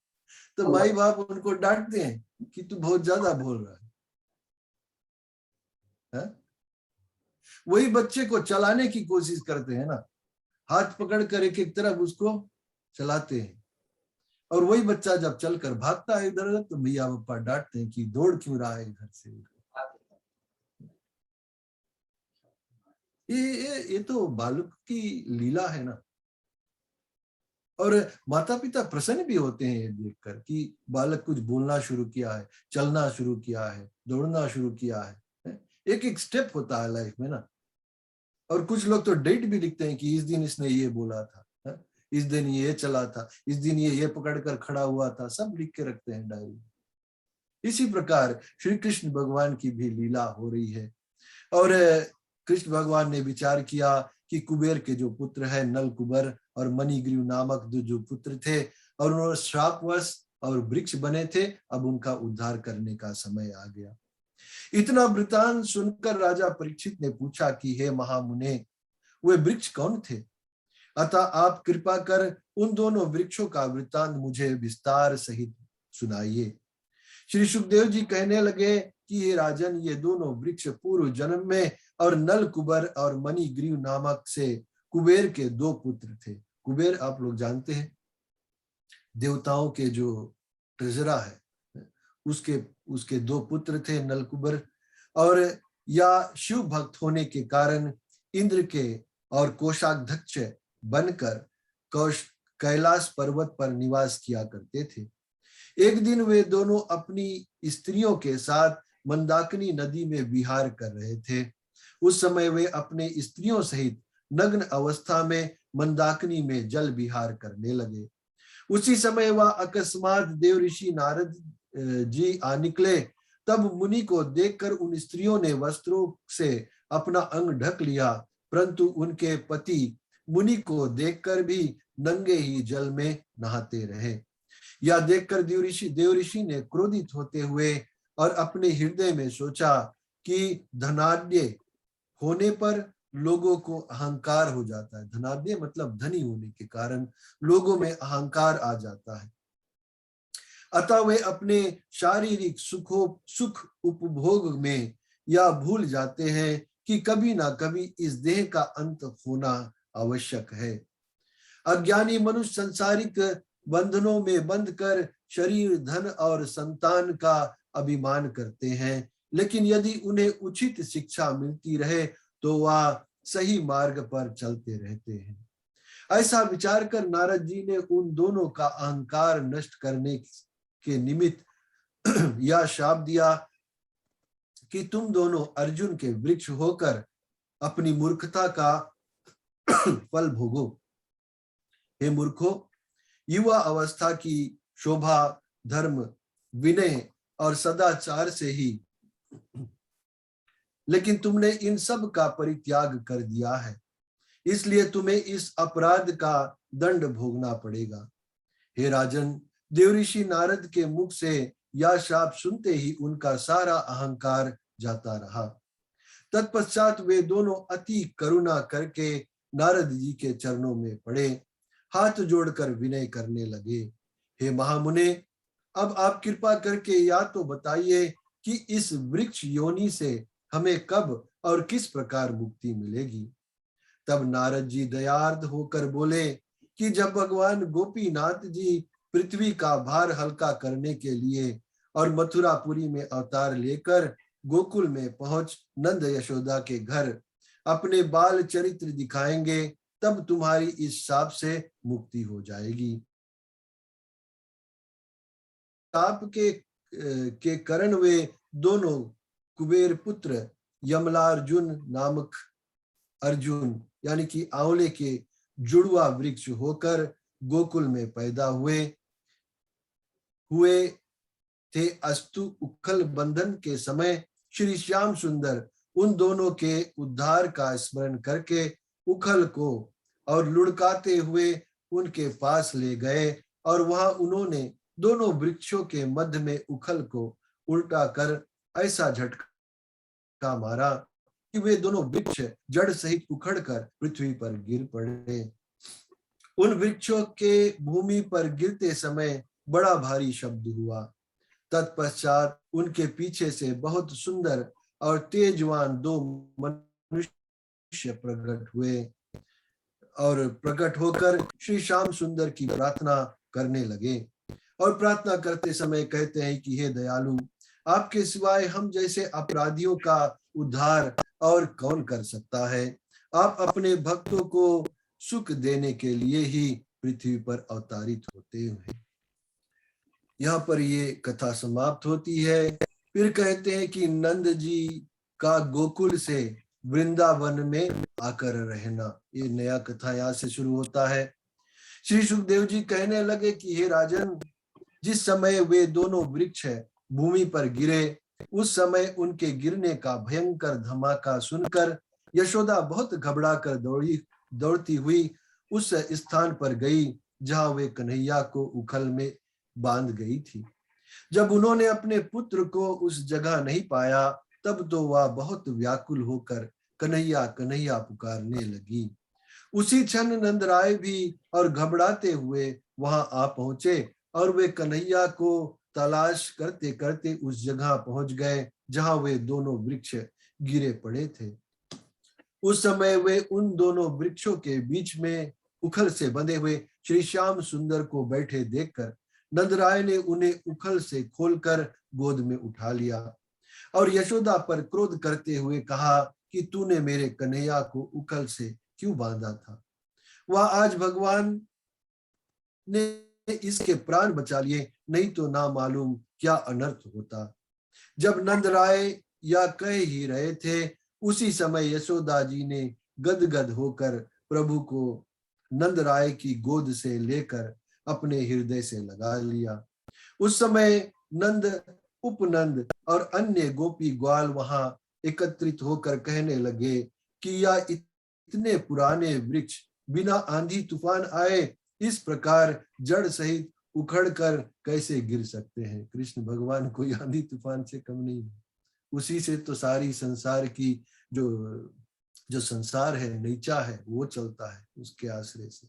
तो माई बाप उनको डांटते हैं कि तू बहुत ज्यादा बोल रहा है? वही बच्चे को चलाने की कोशिश करते हैं ना, हाथ पकड़ कर एक एक तरफ उसको चलाते हैं, और वही बच्चा जब चलकर भागता है इधर उधर, तो भैया पापा डांटते हैं कि दौड़ क्यों रहा है घर से। ये तो बालक की लीला है ना। और माता पिता प्रसन्न भी होते हैं ये देखकर कि बालक कुछ बोलना शुरू किया है, चलना शुरू किया है, दौड़ना शुरू किया है। एक एक स्टेप होता है लाइफ में ना। और कुछ लोग तो डेट भी लिखते हैं कि इस दिन इसने ये बोला था, इस दिन ये चला था, इस दिन ये पकड़कर खड़ा हुआ था, सब लिख के रखते हैं डायरी में। इसी प्रकार श्री कृष्ण भगवान की भी लीला हो रही है। और कृष्ण भगवान ने विचार किया कि कुबेर के जो पुत्र है नल कुबर और मणिग्रीव नामक जो पुत्र थे, और उन्होंने श्रापवश और वृक्ष बने थे, अब उनका उद्धार करने का समय आ गया। इतना वृतांत सुनकर राजा परीक्षित ने पूछा कि हे महामुने, वे वृक्ष कौन थे? अतः आप कृपा कर उन दोनों वृक्षों का वृतांत मुझे विस्तार सहित सुनाइए। श्री सुखदेव जी कहने लगे कि ये राजन, ये दोनों वृक्ष पूर्व जन्म में और नल कुबर और मणिग्रीव नामक से कुबेर के दो पुत्र थे। कुबेर आप लोग जानते हैं, देवताओं के जो ट्रेजरा है, उसके दो पुत्र थे नल कुबर। और या शिव भक्त होने के कारण इंद्र के और कोषाध्यक्ष बनकर कैलाश पर्वत पर निवास किया करते थे। एक दिन वे दोनों अपनी स्त्रियों के साथ मंदाकिनी नदी में विहार कर रहे थे। उस समय वे अपने स्त्रियों सहित नग्न अवस्था में मंदाकिनी में जल विहार करने लगे। उसी समय वह अकस्मात देव ऋषि नारद जी आ निकले। तब मुनि को देखकर उन स्त्रियों ने वस्त्रों से अपना अंग ढक लिया, परंतु उनके पति मुनि को देखकर भी नंगे ही जल में नहाते रहे। यह देखकर देव ऋषि ने क्रोधित होते हुए और अपने हृदय में सोचा कि धनाढ्य होने पर लोगों को अहंकार हो जाता है। धनाढ्य मतलब धनी होने के कारण लोगों में अहंकार आ जाता है। अतः वे अपने शारीरिक सुख उपभोग में यह भूल जाते हैं कि कभी ना कभी इस देह का अंत होना आवश्यक है। अज्ञानी मनुष्य संसारिक बंधनों में बंध कर शरीर, धन और संतान का अभिमान करते हैं, लेकिन यदि उन्हें उचित शिक्षा मिलती रहे तो वह सही मार्ग पर चलते रहते हैं। ऐसा विचार कर नारद जी ने उन दोनों का अहंकार नष्ट करने के निमित्त यह शाप दिया कि तुम दोनों अर्जुन के वृक्ष होकर अपनी मूर्खता का फल भोगो। हे मूर्खो, युवा अवस्था की शोभा धर्म, विनय और सदाचार से ही, लेकिन तुमने इन सब का परित्याग कर दिया है, इसलिए तुम्हें इस अपराध का दंड भोगना पड़ेगा। हे राजन, देवऋषि नारद के मुख से यह शाप सुनते ही उनका सारा अहंकार जाता रहा। तत्पश्चात वे दोनों अति करुणा करके नारद जी के चरणों में पड़े, हाथ जोड़कर विनय करने लगे। हे महामुने, अब आप कृपा करके या तो बताइए कि इस वृक्ष योनि से हमें कब और किस प्रकार मुक्ति मिलेगी। तब नारद जी दयार्द होकर बोले कि जब भगवान गोपीनाथ जी पृथ्वी का भार हल्का करने के लिए और मथुरापुरी में अवतार लेकर गोकुल में पहुंच नंद यशोदा के घर अपने बाल चरित्र दिखाएंगे, तब तुम्हारी इस शाप से मुक्ति हो जाएगी। शाप के कारण वे दोनों कुबेर पुत्र यमलार्जुन नामक अर्जुन यानी कि आंवले के जुड़वा वृक्ष होकर गोकुल में पैदा हुए थे। अस्तु उखल बंधन के समय श्री श्याम सुंदर उन दोनों के उद्धार का स्मरण करके उखल को और लुढ़काते हुए उनके पास ले गए और वहां उन्होंने दोनों वृक्षों के मध्य में उखल को उल्टा कर ऐसा झटका मारा कि वे दोनों वृक्ष जड़ सहित उखड़कर पृथ्वी पर गिर पड़े। उन वृक्षों के भूमि पर गिरते समय बड़ा भारी शब्द हुआ। तत्पश्चात उनके पीछे से बहुत सुंदर और तेजवान दो मनुष्य प्रकट हुए और प्रकट होकर श्री श्याम सुंदर की प्रार्थना करने लगे और प्रार्थना करते समय कहते हैं कि हे दयालु, आपके सिवाय हम जैसे अपराधियों का उद्धार और कौन कर सकता है। आप अपने भक्तों को सुख देने के लिए ही पृथ्वी पर अवतारित होते हैं। यहाँ पर ये कथा समाप्त होती है। फिर कहते हैं कि नंद जी का गोकुल से वृंदावन में आकर रहना, ये नया कथा यहाँ से शुरू होता है। श्री सुखदेव जी कहने लगे कि हे राजन, जिस समय वे दोनों वृक्ष भूमि पर गिरे, उस समय उनके गिरने का भयंकर धमाका सुनकर यशोदा बहुत घबरा कर दौड़ती हुई उस स्थान पर गई जहां वे कन्हैया को उखल में बांध गई थी। जब उन्होंने अपने पुत्र को उस जगह नहीं पाया, तब तो वह बहुत व्याकुल होकर कन्हैया कन्हैया पुकारने लगी। उसी क्षण नंदराय भी और घबराते हुए वहां आ पहुंचे और वे कन्हैया को तलाश करते करते उस जगह पहुंच गए जहां वे दोनों वृक्ष गिरे पड़े थे। उस समय वे उन दोनों वृक्षों के बीच में उखल से बंधे हुए श्री श्याम सुंदर को बैठे देखकर नंदराय ने उन्हें उखल से खोलकर गोद में उठा लिया और यशोदा पर क्रोध करते हुए कहा कि तूने मेरे कन्हैया को उखल से क्यों बांधा था। वह आज भगवान ने इसके प्राण बचा लिए, नहीं तो ना मालूम क्या अनर्थ होता। जब नंदराय या कह ही रहे थे, उसी समय यशोदा जी ने गदगद होकर प्रभु को नंदराय की गोद से लेकर अपने हृदय से लगा लिया। उस समय नंद, उपनंद और अन्य गोपी ग्वाल वहां एकत्रित होकर कहने लगे कि यह इतने पुराने वृक्ष बिना आंधी तूफान आए इस प्रकार जड़ सहित उखड़कर कैसे गिर सकते हैं। कृष्ण भगवान कोई आंधी तूफान से कम नहीं है, उसी से तो सारी संसार की जो संसार है, नीचा है, वो चलता है उसके आश्रय से।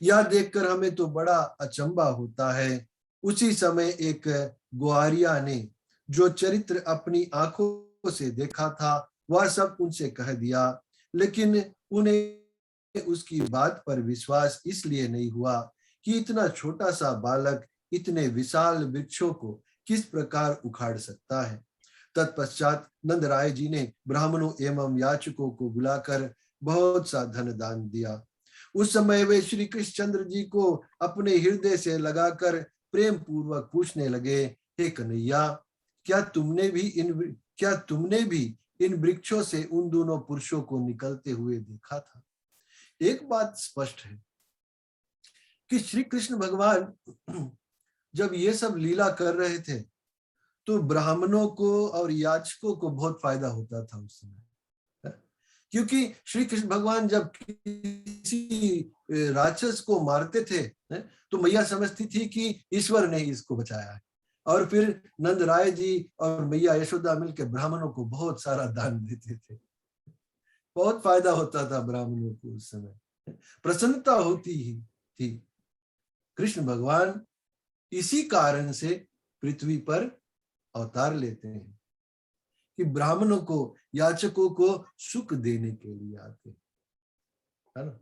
यह देखकर हमें तो बड़ा अचंबा होता है। उसी समय एक ग्वारिया ने जो चरित्र अपनी आंखों से देखा था वह सब उनसे कह दिया, लेकिन उन्हें उसकी बात पर विश्वास इसलिए नहीं हुआ कि इतना छोटा सा बालक इतने विशाल वृक्षों को किस प्रकार उखाड़ सकता है। तत्पश्चात नंद राय जी ने ब्राह्मणों एवं याचकों को बुलाकर बहुत सा धन दान दिया। उस समय वे श्री कृष्णचंद्र जी को अपने हृदय से लगाकर प्रेम पूर्वक पूछने लगे, हे कन्हैया, क्या तुमने भी इन वृक्षों से उन दोनों पुरुषों को निकलते हुए देखा था। एक बात स्पष्ट है कि श्री कृष्ण भगवान जब ये सब लीला कर रहे थे तो ब्राह्मणों को और याचकों को बहुत फायदा होता था उस समय, क्योंकि श्री कृष्ण भगवान जब किसी राक्षस को मारते थे तो मैया समझती थी कि ईश्वर ने इसको बचाया है, और फिर नंद राय जी और मैया यशोदा मिलकर ब्राह्मणों को बहुत सारा दान देते थे। बहुत फायदा होता था ब्राह्मणों को उस समय, प्रसन्नता होती ही थी। कृष्ण भगवान इसी कारण से पृथ्वी पर अवतार लेते हैं कि ब्राह्मणों को, याचकों को सुख देने के लिए आते हैं, है ना।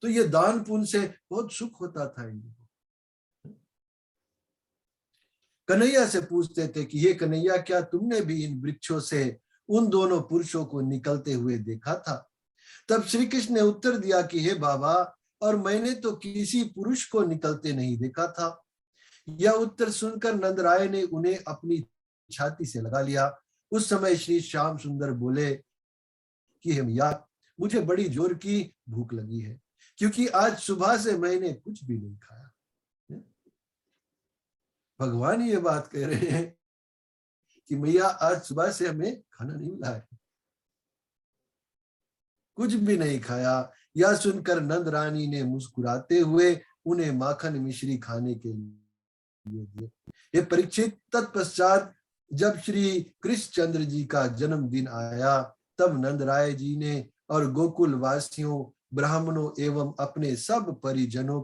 तो ये दान पुण्य से बहुत सुख होता था इनको। कन्हैया से पूछते थे कि हे कन्हैया, क्या तुमने भी इन वृक्षों से उन दोनों पुरुषों को निकलते हुए देखा था। तब श्री कृष्ण ने उत्तर दिया कि हे बाबा, और मैंने तो किसी पुरुष को निकलते नहीं देखा था। यह उत्तर सुनकर नंद राय ने उन्हें अपनी छाती से लगा लिया। उस समय श्री श्याम सुंदर बोले कि हे मैया, मुझे बड़ी जोर की भूख लगी है, क्योंकि आज सुबह से मैंने कुछ भी नहीं खाया। भगवान ये बात कह रहे हैं कि मैया, आज सुबह से हमें खाना नहीं मिला है, कुछ भी नहीं खाया। यह सुनकर नंद रानी ने मुस्कुराते हुए उन्हें माखन मिश्री खाने के लिए दिए। ये परीक्षित, तत्पश्चात जब श्री कृष्णचंद्र जी का जन्मदिन आया, तब नंद राय जी ने और गोकुल वासियों, ब्राह्मणों एवं अपने सब परिजनों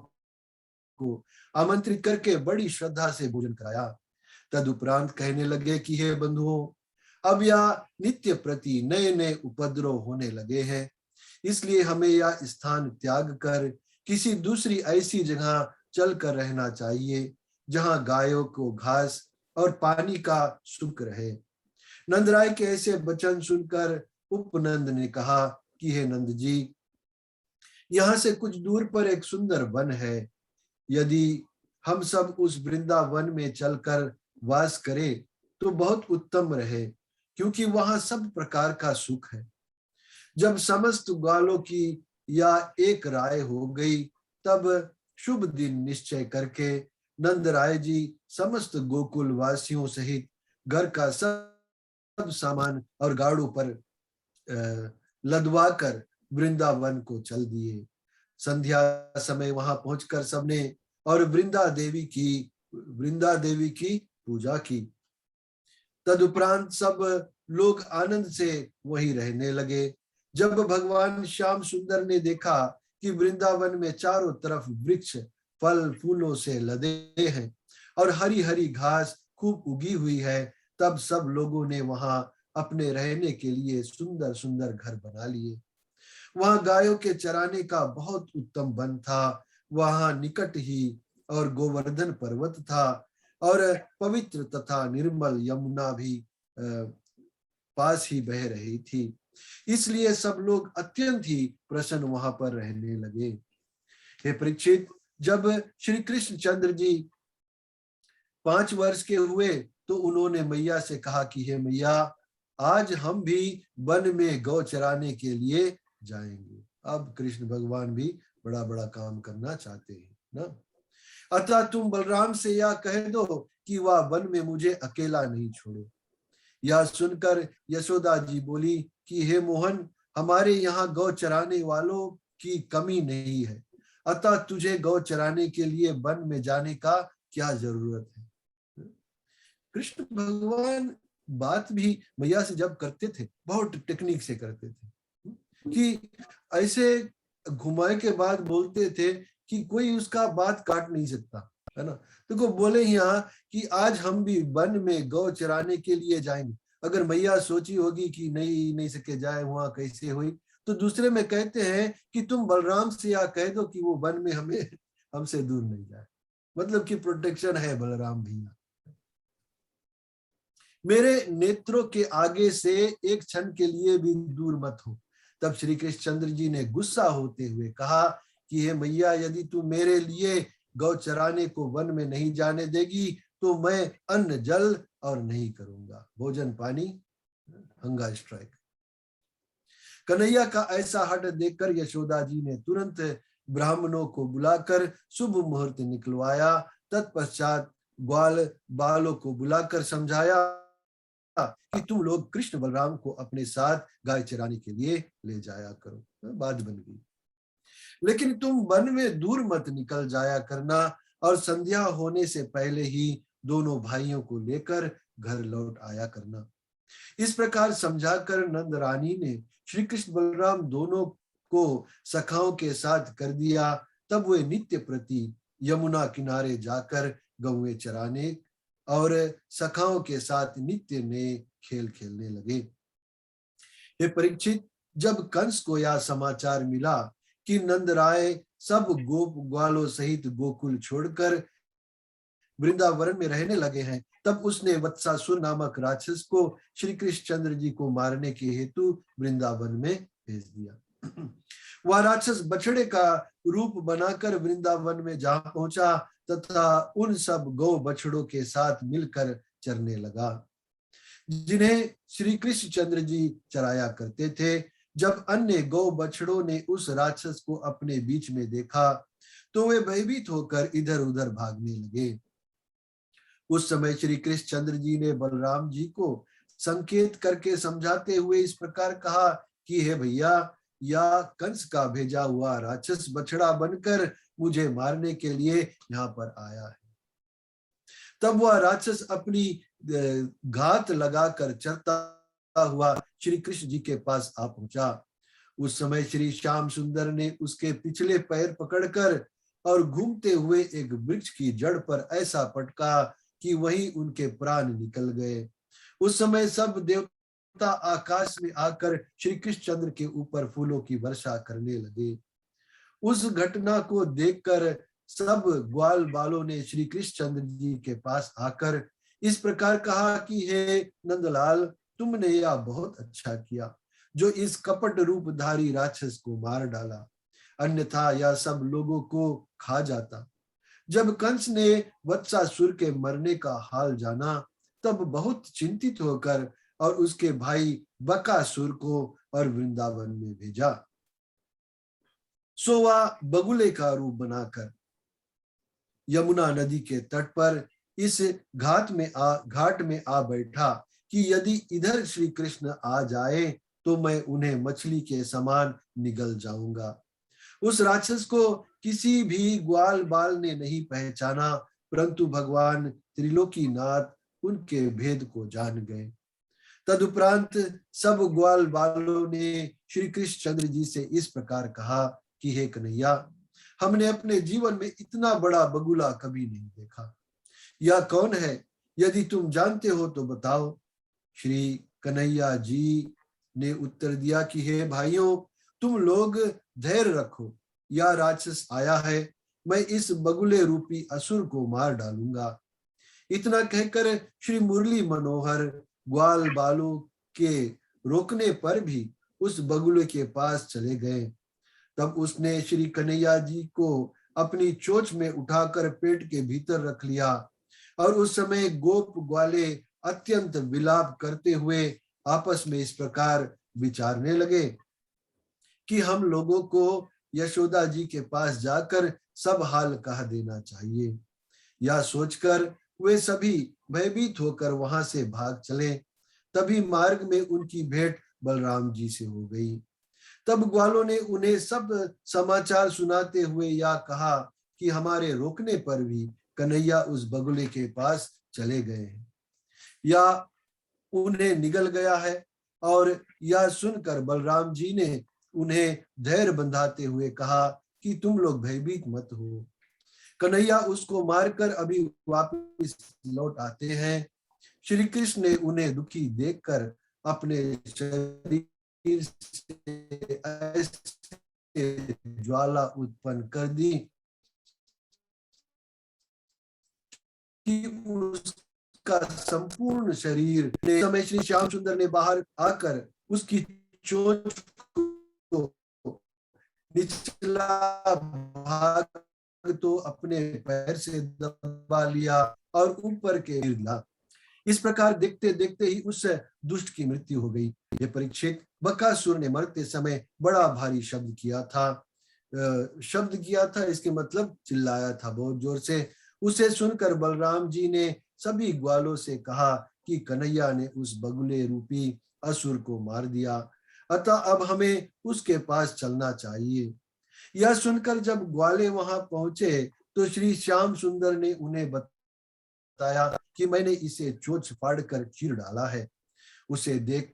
को आमंत्रित करके बड़ी श्रद्धा से भोजन कराया। तदुपरांत कहने लगे कि हे बंधुओं, अब यह नित्य प्रति नए नए उपद्रव होने लगे हैं, इसलिए हमें यह स्थान त्याग कर किसी दूसरी ऐसी जगह चलकर रहना चाहिए जहां गायों को घास और पानी का सुख रहे। नंद राय के ऐसे वचन सुनकर उपनंद ने कहा कि हे नंद जी, यहाँ से कुछ दूर पर एक सुंदर वन है। यदि हम सब उस वृंदावन में चलकर वास करें तो बहुत उत्तम रहे, क्योंकि वहां सब प्रकार का सुख है। जब समस्त ग्वालों की या एक राय हो गई, तब शुभ दिन निश्चय करके नंद राय जी समस्त गोकुल वासियों सहित घर का सब सामान और गाड़ों पर लदवा कर वृंदावन को चल दिए। संध्या समय वहां पहुंचकर सबने और वृंदा देवी की पूजा की। तदुपरांत सब लोग आनंद से वहीं रहने लगे। जब भगवान श्याम सुंदर ने देखा कि वृंदावन में चारों तरफ वृक्ष फल फूलों से लदे हैं और हरी हरी घास खूब उगी हुई है, तब सब लोगों ने वहां अपने रहने के लिए सुंदर सुंदर घर बना लिए। वहां गायों के चराने का बहुत उत्तम वन था। वहां निकट ही और गोवर्धन पर्वत था और पवित्र तथा निर्मल यमुना भी पास ही बह रही थी। इसलिए सब लोग अत्यंत ही प्रसन्न वहां पर रहने लगे। हे परीक्षित, जब श्री कृष्णचंद्र जी 5 वर्ष के हुए तो उन्होंने मैया से कहा कि हे मैया, आज हम भी वन में गौ चराने के लिए जाएंगे। अब कृष्ण भगवान भी बड़ा बड़ा काम करना चाहते हैं ना। अतः तुम बलराम से यह कह दो कि वह वन में मुझे अकेला नहीं छोड़े। यह सुनकर यशोदा जी बोली कि हे मोहन, हमारे यहाँ गौ चराने वालों की कमी नहीं है, अतः तुझे गौ चराने के लिए वन में जाने का क्या जरूरत है। कृष्ण भगवान बात भी मैया से जब करते थे, बहुत टेक्निक से करते थे, कि ऐसे घुमाए के बाद बोलते थे कि कोई उसका बात काट नहीं सकता, है ना। तो बोले यहाँ कि आज हम भी वन में गौ चराने के लिए जाएंगे। अगर मैया सोची होगी कि नहीं सके जाए, वहां कैसे हुई, तो दूसरे में कहते हैं कि तुम बलराम से या कह दो कि वो वन में हमसे दूर नहीं जाए। मतलब कि प्रोटेक्शन है बलराम भैया। मेरे नेत्रों के आगे से एक क्षण के लिए भी दूर मत हो। तब श्री कृष्णचंद्र जी ने गुस्सा होते हुए कहा कि हे मैया, यदि तू मेरे लिए गौ चराने को वन में नहीं जाने देगी तो मैं अन्न जल और नहीं करूंगा, भोजन पानी, हंगा स्ट्राइक। कन्हैया का ऐसा हट देखकर यशोदा जी ने तुरंत ब्राह्मणों को बुलाकर शुभ मुहूर्त निकलवाया। तत्पश्चात ग्वाल बालों को बुलाकर समझाया कि तुम लोग कृष्ण बलराम को अपने साथ गाय चराने के लिए ले जाया करो। बात बन गई। लेकिन तुम वन में दूर मत निकल जाया करना और संध्या होने से पहले ही दोनों भाइयों को लेकर घर लौट आया करना। इस प्रकार समझाकर नंद रानी ने श्री कृष्ण बलराम दोनों को सखाओं के साथ कर दिया। तब वे नित्य प्रति यमुना किनारे जाकर गौएं चराने और सखाओं के साथ नित्य नए खेल खेलने लगे। हे परीक्षित, जब कंस को यह समाचार मिला कि नंद राय सब गोप ग्वालों सहित गोकुल छोड़कर वृंदावन में रहने लगे हैं, तब उसने वत्सासुर नामक राक्षस को श्री कृष्णचंद्र जी को मारने के हेतु वृंदावन में भेज दिया। वह राक्षस बछड़े का रूप बनाकर वृंदावन में जा पहुंचा तथा उन सब गौ बछड़ों के साथ मिलकर चरने लगा जिन्हें श्री कृष्णचंद्र जी चराया करते थे। जब अन्य गौ बछड़ों ने उस राक्षस को अपने बीच में देखा तो वे भयभीत होकर इधर उधर भागने लगे। उस समय श्री कृष्णचंद्र जी ने बलराम जी को संकेत करके समझाते हुए इस प्रकार कहा कि हे भैया, या कंस का भेजा हुआ राक्षस बछड़ा बनकर मुझे मारने के लिए यहाँ पर आया है। तब वह राक्षस अपनी घात लगाकर चरता हुआ श्री कृष्ण जी के पास आ पहुंचा। उस समय श्री श्याम सुंदर ने उसके पिछले पैर पकड़कर और घूमते हुए एक वृक्ष की जड़ पर ऐसा पटका कि वहीं उनके प्राण निकल गए। उस समय सब देवता आकाश में आकर श्री कृष्णचंद्र के ऊपर फूलों की वर्षा करने लगे। उस घटना को देखकर सब ग्वाल बालों ने श्री कृष्णचंद्र जी के पास आकर इस प्रकार कहा कि हे नंदलाल, तुमने यह बहुत अच्छा किया जो इस कपट रूपधारी राक्षस को मार डाला, अन्यथा यह सब लोगों को खा जाता। जब कंस ने वत्सासुर के मरने का हाल जाना तब बहुत चिंतित होकर और उसके भाई बकासुर को और वृंदावन में भेजा। सो वह बगुले का रूप बनाकर यमुना नदी के तट पर इस घाट में आ बैठा कि यदि इधर श्री कृष्ण आ जाए तो मैं उन्हें मछली के समान निगल जाऊंगा। उस राक्षस को किसी भी ग्वाल बाल ने नहीं पहचाना, परंतु भगवान त्रिलोकीनाथ उनके भेद को जान गए। तदुपरांत सब ग्वाल बालों ने श्री कृष्णचंद्र जी से इस प्रकार कहा कि हे कन्हैया, हमने अपने जीवन में इतना बड़ा बगुला कभी नहीं देखा। यह कौन है? यदि तुम जानते हो तो बताओ। श्री कन्हैया जी ने उत्तर दिया कि हे भाइयों, तुम लोग धैर्य रखो, यह राक्षस आया है, मैं इस बगुले रूपी असुर को मार डालूंगा। इतना कहकर श्री मुरली मनोहर ग्वाल बालों के रोकने पर भी उस बगुले के पास चले गए। तब उसने श्री कन्हैया जी को अपनी चोंच में उठाकर पेट के भीतर रख लिया और उस समय गोप ग्वाले अत्यंत विलाप करते हुए आपस में इस प्रकार विचारने लगे कि हम लोगों को यशोदा जी के पास जाकर सब हाल कह देना चाहिए। यह सोचकर वे सभी भयभीत होकर वहां से भाग चले। तभी मार्ग में उनकी भेंट बलराम जी से हो गई। तब ग्वालों ने उन्हें सब समाचार सुनाते हुए यह कहा कि हमारे रोकने पर भी कन्हैया उस बगुले के पास चले गए हैं या उन्हें निगल गया है। और यह सुनकर बलराम जी ने उन्हें धैर्य बंधाते हुए कहा कि तुम लोग भयभीत मत हो, कन्हैया उसको मारकर अभी वापस लौट आते हैं। श्री कृष्ण ने उन्हें दुखी देखकर अपने शरीर से ऐसे ज्वाला उत्पन्न कर दी संपूर्ण शरीर। समय श्री श्याम सुंदर ने बाहर आकर उसकी चोंच को निचला भाग तो अपने पैर से दबा लिया और ऊपर के गिर गिरा। इस प्रकार देखते देखते ही उस दुष्ट की मृत्यु हो गई। ये परीक्षित, बकासुर ने मरते समय बड़ा भारी शब्द किया था, इसके मतलब चिल्लाया था बहुत जोर से। उसे सुनकर बलराम जी ने सभी ग्वालों से कहा कि कन्हैया ने उस बगुले रूपी असुर को मार दिया, अतः अब हमें उसके पास चलना चाहिए। यह सुनकर जब ग्वाले वहां पहुंचे तो श्री श्याम सुंदर ने उन्हें बताया कि मैंने इसे चोंच फाड़कर चीर डाला है। उसे देख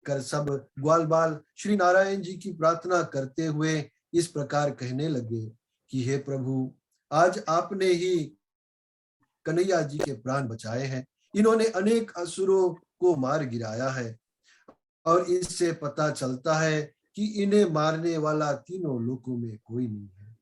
कर सब ग्वाल बाल श्री नारायण जी की प्रार्थना करते हुए इस प्रकार कहने लगे कि हे प्रभु, आज आपने ही कन्हैया जी के प्राण बचाए हैं। इन्होंने अनेक असुरों को मार गिराया है और इससे पता चलता है कि इन्हें मारने वाला तीनों लोकों में कोई नहीं है।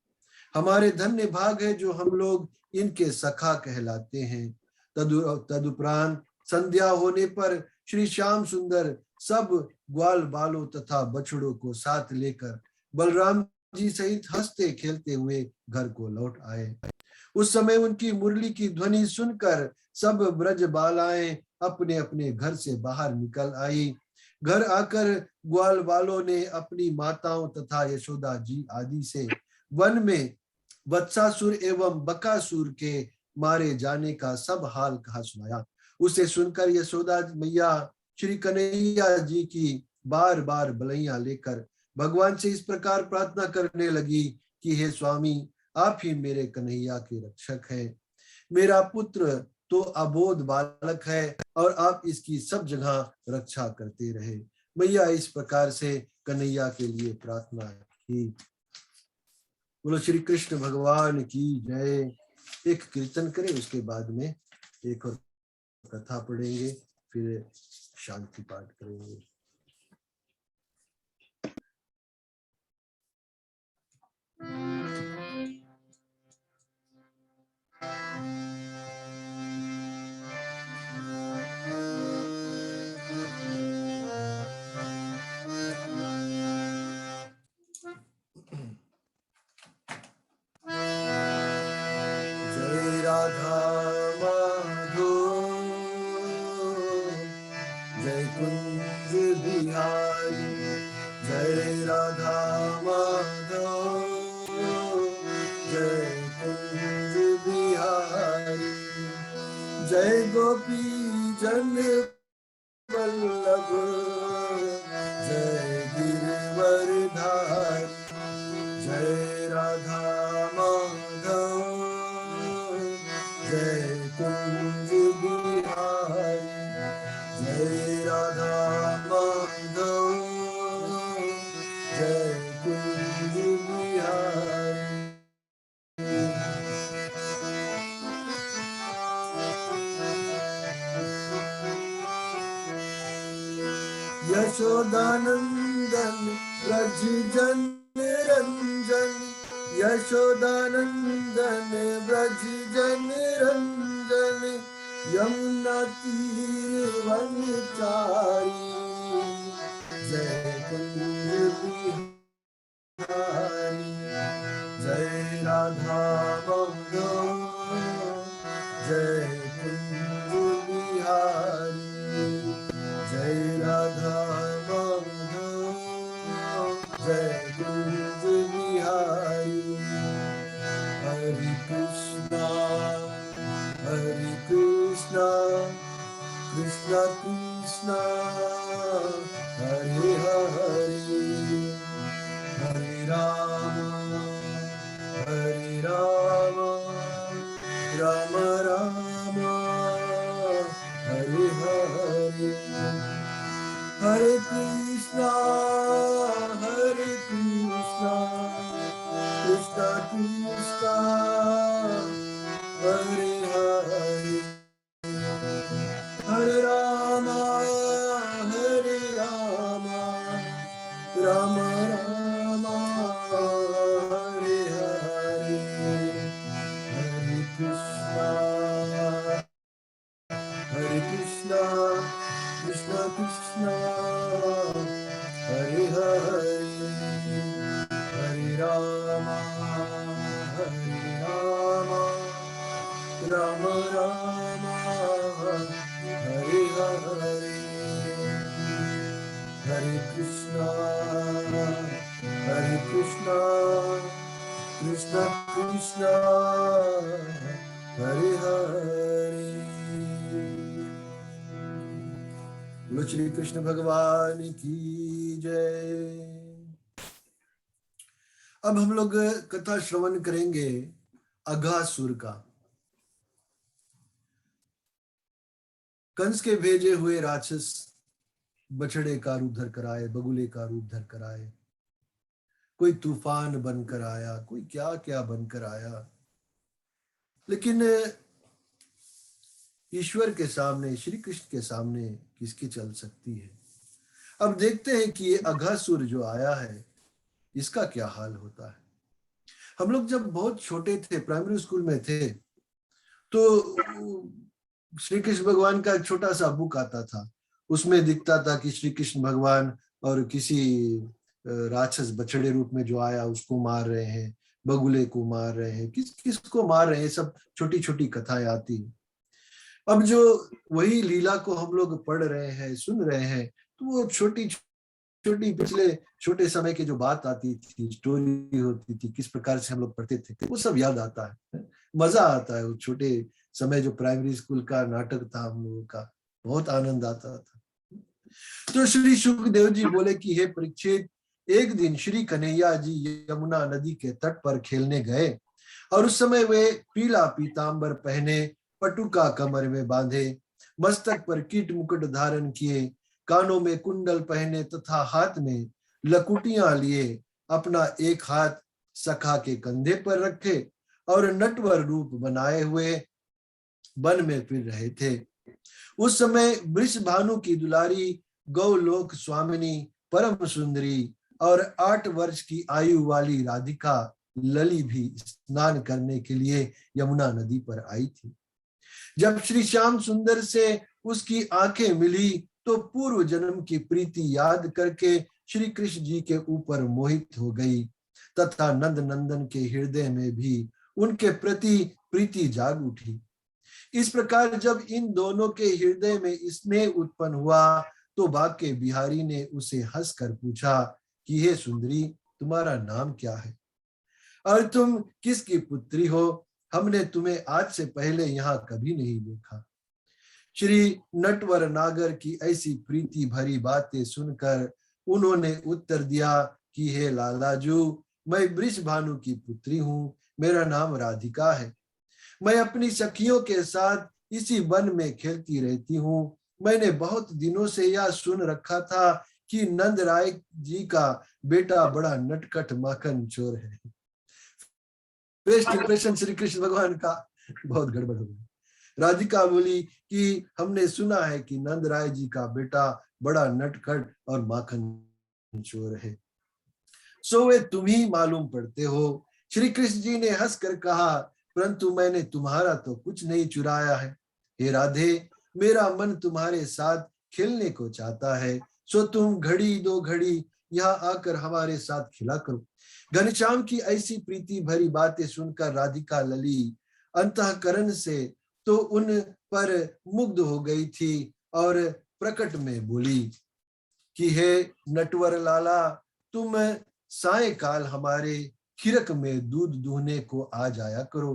हमारे धन्य भाग है जो हम लोग इनके सखा कहलाते हैं। तदुपरांत संध्या होने पर श्री श्याम सुंदर सब ग्वाल बालों तथा बछड़ों को साथ लेकर बलराम जी सहित हंसते खेलते हुए घर को लौट आए। उस समय उनकी मुरली की ध्वनि सुनकर सब ब्रज बालाएं अपने अपने घर से बाहर निकल आई। घर आकर ग्वाल बालों ने अपनी माताओं तथा यशोदा जी आदि से वन में वत्सासुर एवं बकासुर के मारे जाने का सब हाल कहा सुनाया। उसे सुनकर यशोदा मैया श्री कन्हैया जी की बार बार बलैया लेकर भगवान से इस प्रकार प्रार्थना करने लगी कि हे स्वामी, आप ही मेरे कन्हैया के रक्षक हैं। मेरा पुत्र तो अबोध बालक है और आप इसकी सब जगह रक्षा करते रहे। मैया इस प्रकार से कन्हैया के लिए प्रार्थना की। बोलो श्री कृष्ण भगवान की जय। एक कीर्तन करें, उसके बाद में एक और कथा पढ़ेंगे, फिर शांति पाठ करेंगे। जय राधा माधव, जय कुंज बिहारी, जय राधा माधव, जय कुंज बिहारी, जय गोपी जन वल्लभ, जय गिरवरधारी, जय राधा माधव, जय कुंज बिहारी, जय राधा माधव, जय कुंज बिहारी। यशोदानंदन ब्रज जन रंजन, यशोदानंदन ब्रज जन रंजन, यमुना तीर वनचारी, जय कुंज बिहारी, जय राधा माधव, जय कुंज बिहारी, जय राधा माधव, जय कुंज बिहारी। हरे कृष्णा कृष्णा कृष्णा हरे हरे, हरे राम राम राम हरे हरे, हरे कृष्णा कृष्णा कृष्णा हरे हरे, हरे राम कृष्ण कृष्ण हरे हरे। बोलो श्री कृष्ण भगवान की जय। अब हम लोग कथा श्रवण करेंगे अघासुर का। कंस के भेजे हुए राक्षस बछड़े का रूप धर कर आए, बगुले का रूप धर कर आए, कोई तूफान बनकर आया, कोई क्या क्या बनकर आया, लेकिन ईश्वर के सामने, श्री कृष्ण के सामने किसकी चल सकती है। अब देखते हैं कि ये अघासुर जो आया है इसका क्या हाल होता है। हम लोग जब बहुत छोटे थे, प्राइमरी स्कूल में थे, तो श्री कृष्ण भगवान का एक छोटा सा बुक आता था, उसमें दिखता था कि श्री कृष्ण भगवान और किसी राक्षस बछड़े रूप में जो आया उसको मार रहे हैं, बगुले को मार रहे हैं, किस किस को मार रहे हैं, सब छोटी छोटी कथाएं आती। अब जो वही लीला को हम लोग पढ़ रहे हैं, सुन रहे हैं, तो वो छोटी छोटी पिछले छोटे समय की जो बात आती थी, स्टोरी होती थी, किस प्रकार से हम लोग पढ़ते थे, वो सब याद आता है। मजा आता है। वो छोटे समय जो प्राइमरी स्कूल का नाटक था हम लोगों का, बहुत आनंद आता था। तो श्री सुखदेव जी बोले कि हे परीक्षित, एक दिन श्री कन्हैया जी यमुना नदी के तट पर खेलने गए और उस समय वे पीला पीतांबर पहने, पटुका कमर में बांधे, मस्तक पर कीट मुकुट धारण किए, कानों में कुंडल पहने तथा हाथ में लकुटियां लिए, अपना एक हाथ सखा के कंधे पर रखे और नटवर रूप बनाए हुए वन में फिर रहे थे। उस समय वृषभानु की दुलारी गौलोक स्वामिनी परम सुंदरी और 8 वर्ष की आयु वाली राधिका लली भी स्नान करने के लिए यमुना नदी पर आई थी। जब श्री श्याम सुंदर से उसकी आंखें मिली तो पूर्व जन्म की प्रीति याद करके श्री कृष्ण जी के ऊपर मोहित हो गई तथा नंद नंदन के हृदय में भी उनके प्रति प्रीति जाग उठी। इस प्रकार जब इन दोनों के हृदय में स्नेह उत्पन्न हुआ तो बाके बिहारी ने उसे हंसकर पूछा कि हे सुंदरी, तुम्हारा नाम क्या है और तुम किसकी पुत्री हो? हमने तुम्हें आज से पहले यहाँ कभी नहीं देखा। श्री नटवर नागर की ऐसी प्रीति भरी बातें सुनकर उन्होंने उत्तर दिया कि हे लालाजू, मैं वृषभानु की पुत्री हूँ, मेरा नाम राधिका है। मैं अपनी सखियों के साथ इसी वन में खेलती रहती हूँ। मैंने बहुत दिनों से यह सुन रखा था कि नंद राय जी का बेटा बड़ा नटखट माखन चोर है। बेस्ट इंप्रेशन श्री कृष्ण भगवान का बहुत गड़बड़ हो गया। राधिका बोली कि हमने सुना है कि नंद राय जी का बेटा बड़ा नटखट और माखन चोर है, सो वे तुम ही मालूम पड़ते हो। श्री कृष्ण जी ने हंसकर कहा, परंतु मैंने तुम्हारा तो कुछ नहीं चुराया है। हे राधे, मेरा मन तुम्हारे साथ खेलने को चाहता है, सो तुम घड़ी दो घड़ी यहाँ आकर हमारे साथ खिला करो। घनश्याम की ऐसी प्रीति भरी बातें सुनकर राधिका लली अंतःकरण से तो उन पर मुग्ध हो गई थी और प्रकट में बोली कि हे नटवर लाला, तुम सायंकाल हमारे खिरक में दूध दूहने को आ जाया करो।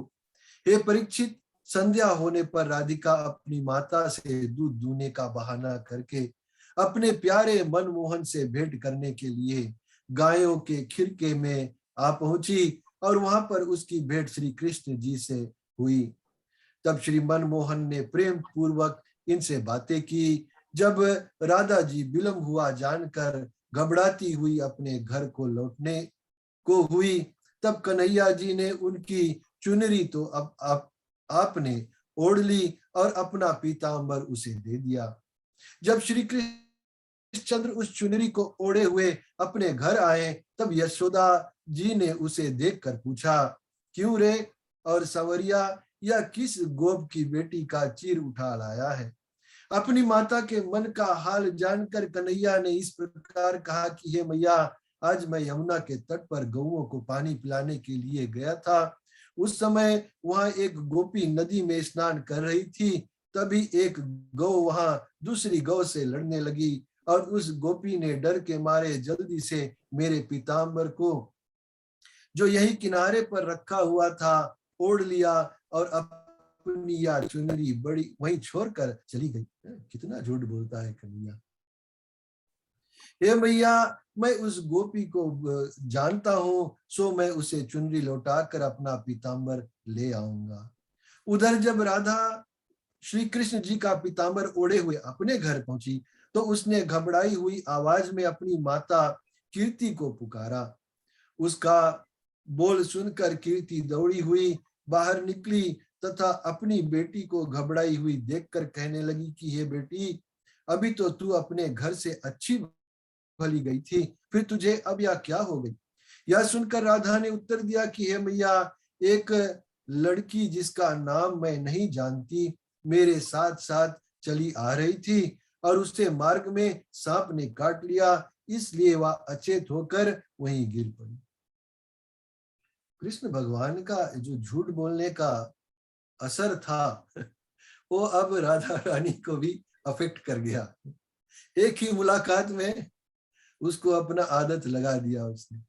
हे परीक्षित, संध्या होने पर राधिका अपनी माता से दूध दूहने का बहाना करके अपने प्यारे मनमोहन से भेंट करने के लिए गायों के खिरके में आ पहुंची और वहां पर उसकी भेंट श्री कृष्ण जी से हुई। तब श्री मनमोहन ने प्रेम पूर्वक इनसे बातें की। जब राधा जी विलंब हुआ जानकर घबराती हुई अपने घर को लौटने को हुई, तब कन्हैया जी ने उनकी चुनरी तो अब आपने ओढ़ ली और अपना पीतांबर उसे दे दिया। जब श्री कृष्णचंद्र उस चुनरी को ओढ़े हुए अपने घर आए, तब यशोदा जी ने उसे देखकर पूछा, क्यों रे और सवरिया, या किस गोप की बेटी का चीर उठा लाया है? अपनी माता के मन का हाल जानकर कन्हैया ने इस प्रकार कहा कि हे मैया, आज मैं यमुना के तट पर गौओं को पानी पिलाने के लिए गया था। उस समय वहां एक गोपी नदी में स्नान कर रही थी। तभी एक गौ वहां दूसरी गौ से लड़ने लगी और उस गोपी ने डर के मारे जल्दी से मेरे पीतांबर को जो यही किनारे पर रखा हुआ था ओढ़ लिया और अपनी या चुनरी बड़ी वहीं छोड़कर चली गई। कितना झूठ बोलता है कन्हैया। हे मैया, मैं उस गोपी को जानता हूं, सो मैं उसे चुनरी लौटाकर अपना पीताम्बर ले आऊंगा। उधर जब राधा श्री कृष्ण जी का पीताम्बर ओढ़े हुए अपने घर पहुंची तो उसने घबराई हुई आवाज में अपनी माता कीर्ति को पुकारा। उसका बोल सुनकर कीर्ति दौड़ी हुई बाहर निकली तथा अपनी बेटी को घबराई हुई देखकर कहने लगी कि हे बेटी, अभी तो तू अपने घर से अच्छी भली गई थी, फिर तुझे अब यह क्या हो गई? यह सुनकर राधा ने उत्तर दिया कि हे मैया, एक लड़की जिसका नाम मैं नहीं जानती मेरे साथ साथ चली आ रही थी और उससे मार्ग में सांप ने काट लिया, इसलिए वह अचेत होकर वहीं गिर पड़ी। कृष्ण भगवान का जो झूठ बोलने का असर था वो अब राधा रानी को भी अफेक्ट कर गया। एक ही मुलाकात में उसको अपना आदत लगा दिया उसने।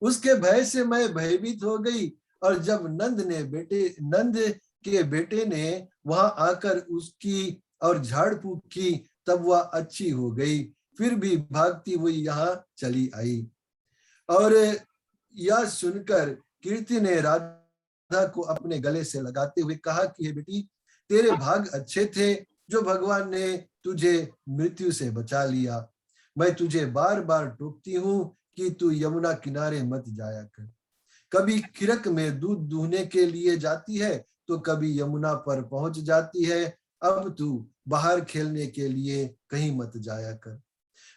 उसके भय से मैं भयभीत हो गई और जब नंद के बेटे ने वहां आकर उसकी और झाड़ फूक की तब वह अच्छी हो गई, फिर भी भागती हुई यहाँ चली आई। और यह सुनकर कीर्ति ने राधा को अपने गले से लगाते हुए कहा कि हे बेटी, तेरे भाग अच्छे थे जो भगवान ने तुझे मृत्यु से बचा लिया। मैं तुझे बार बार टोकती हूँ कि तू यमुना किनारे मत जाया कर। कभी किरक में दूध दूहने के लिए जाती है तो कभी यमुना पर पहुंच जाती है। अब तू बाहर खेलने के लिए कहीं मत जाया कर।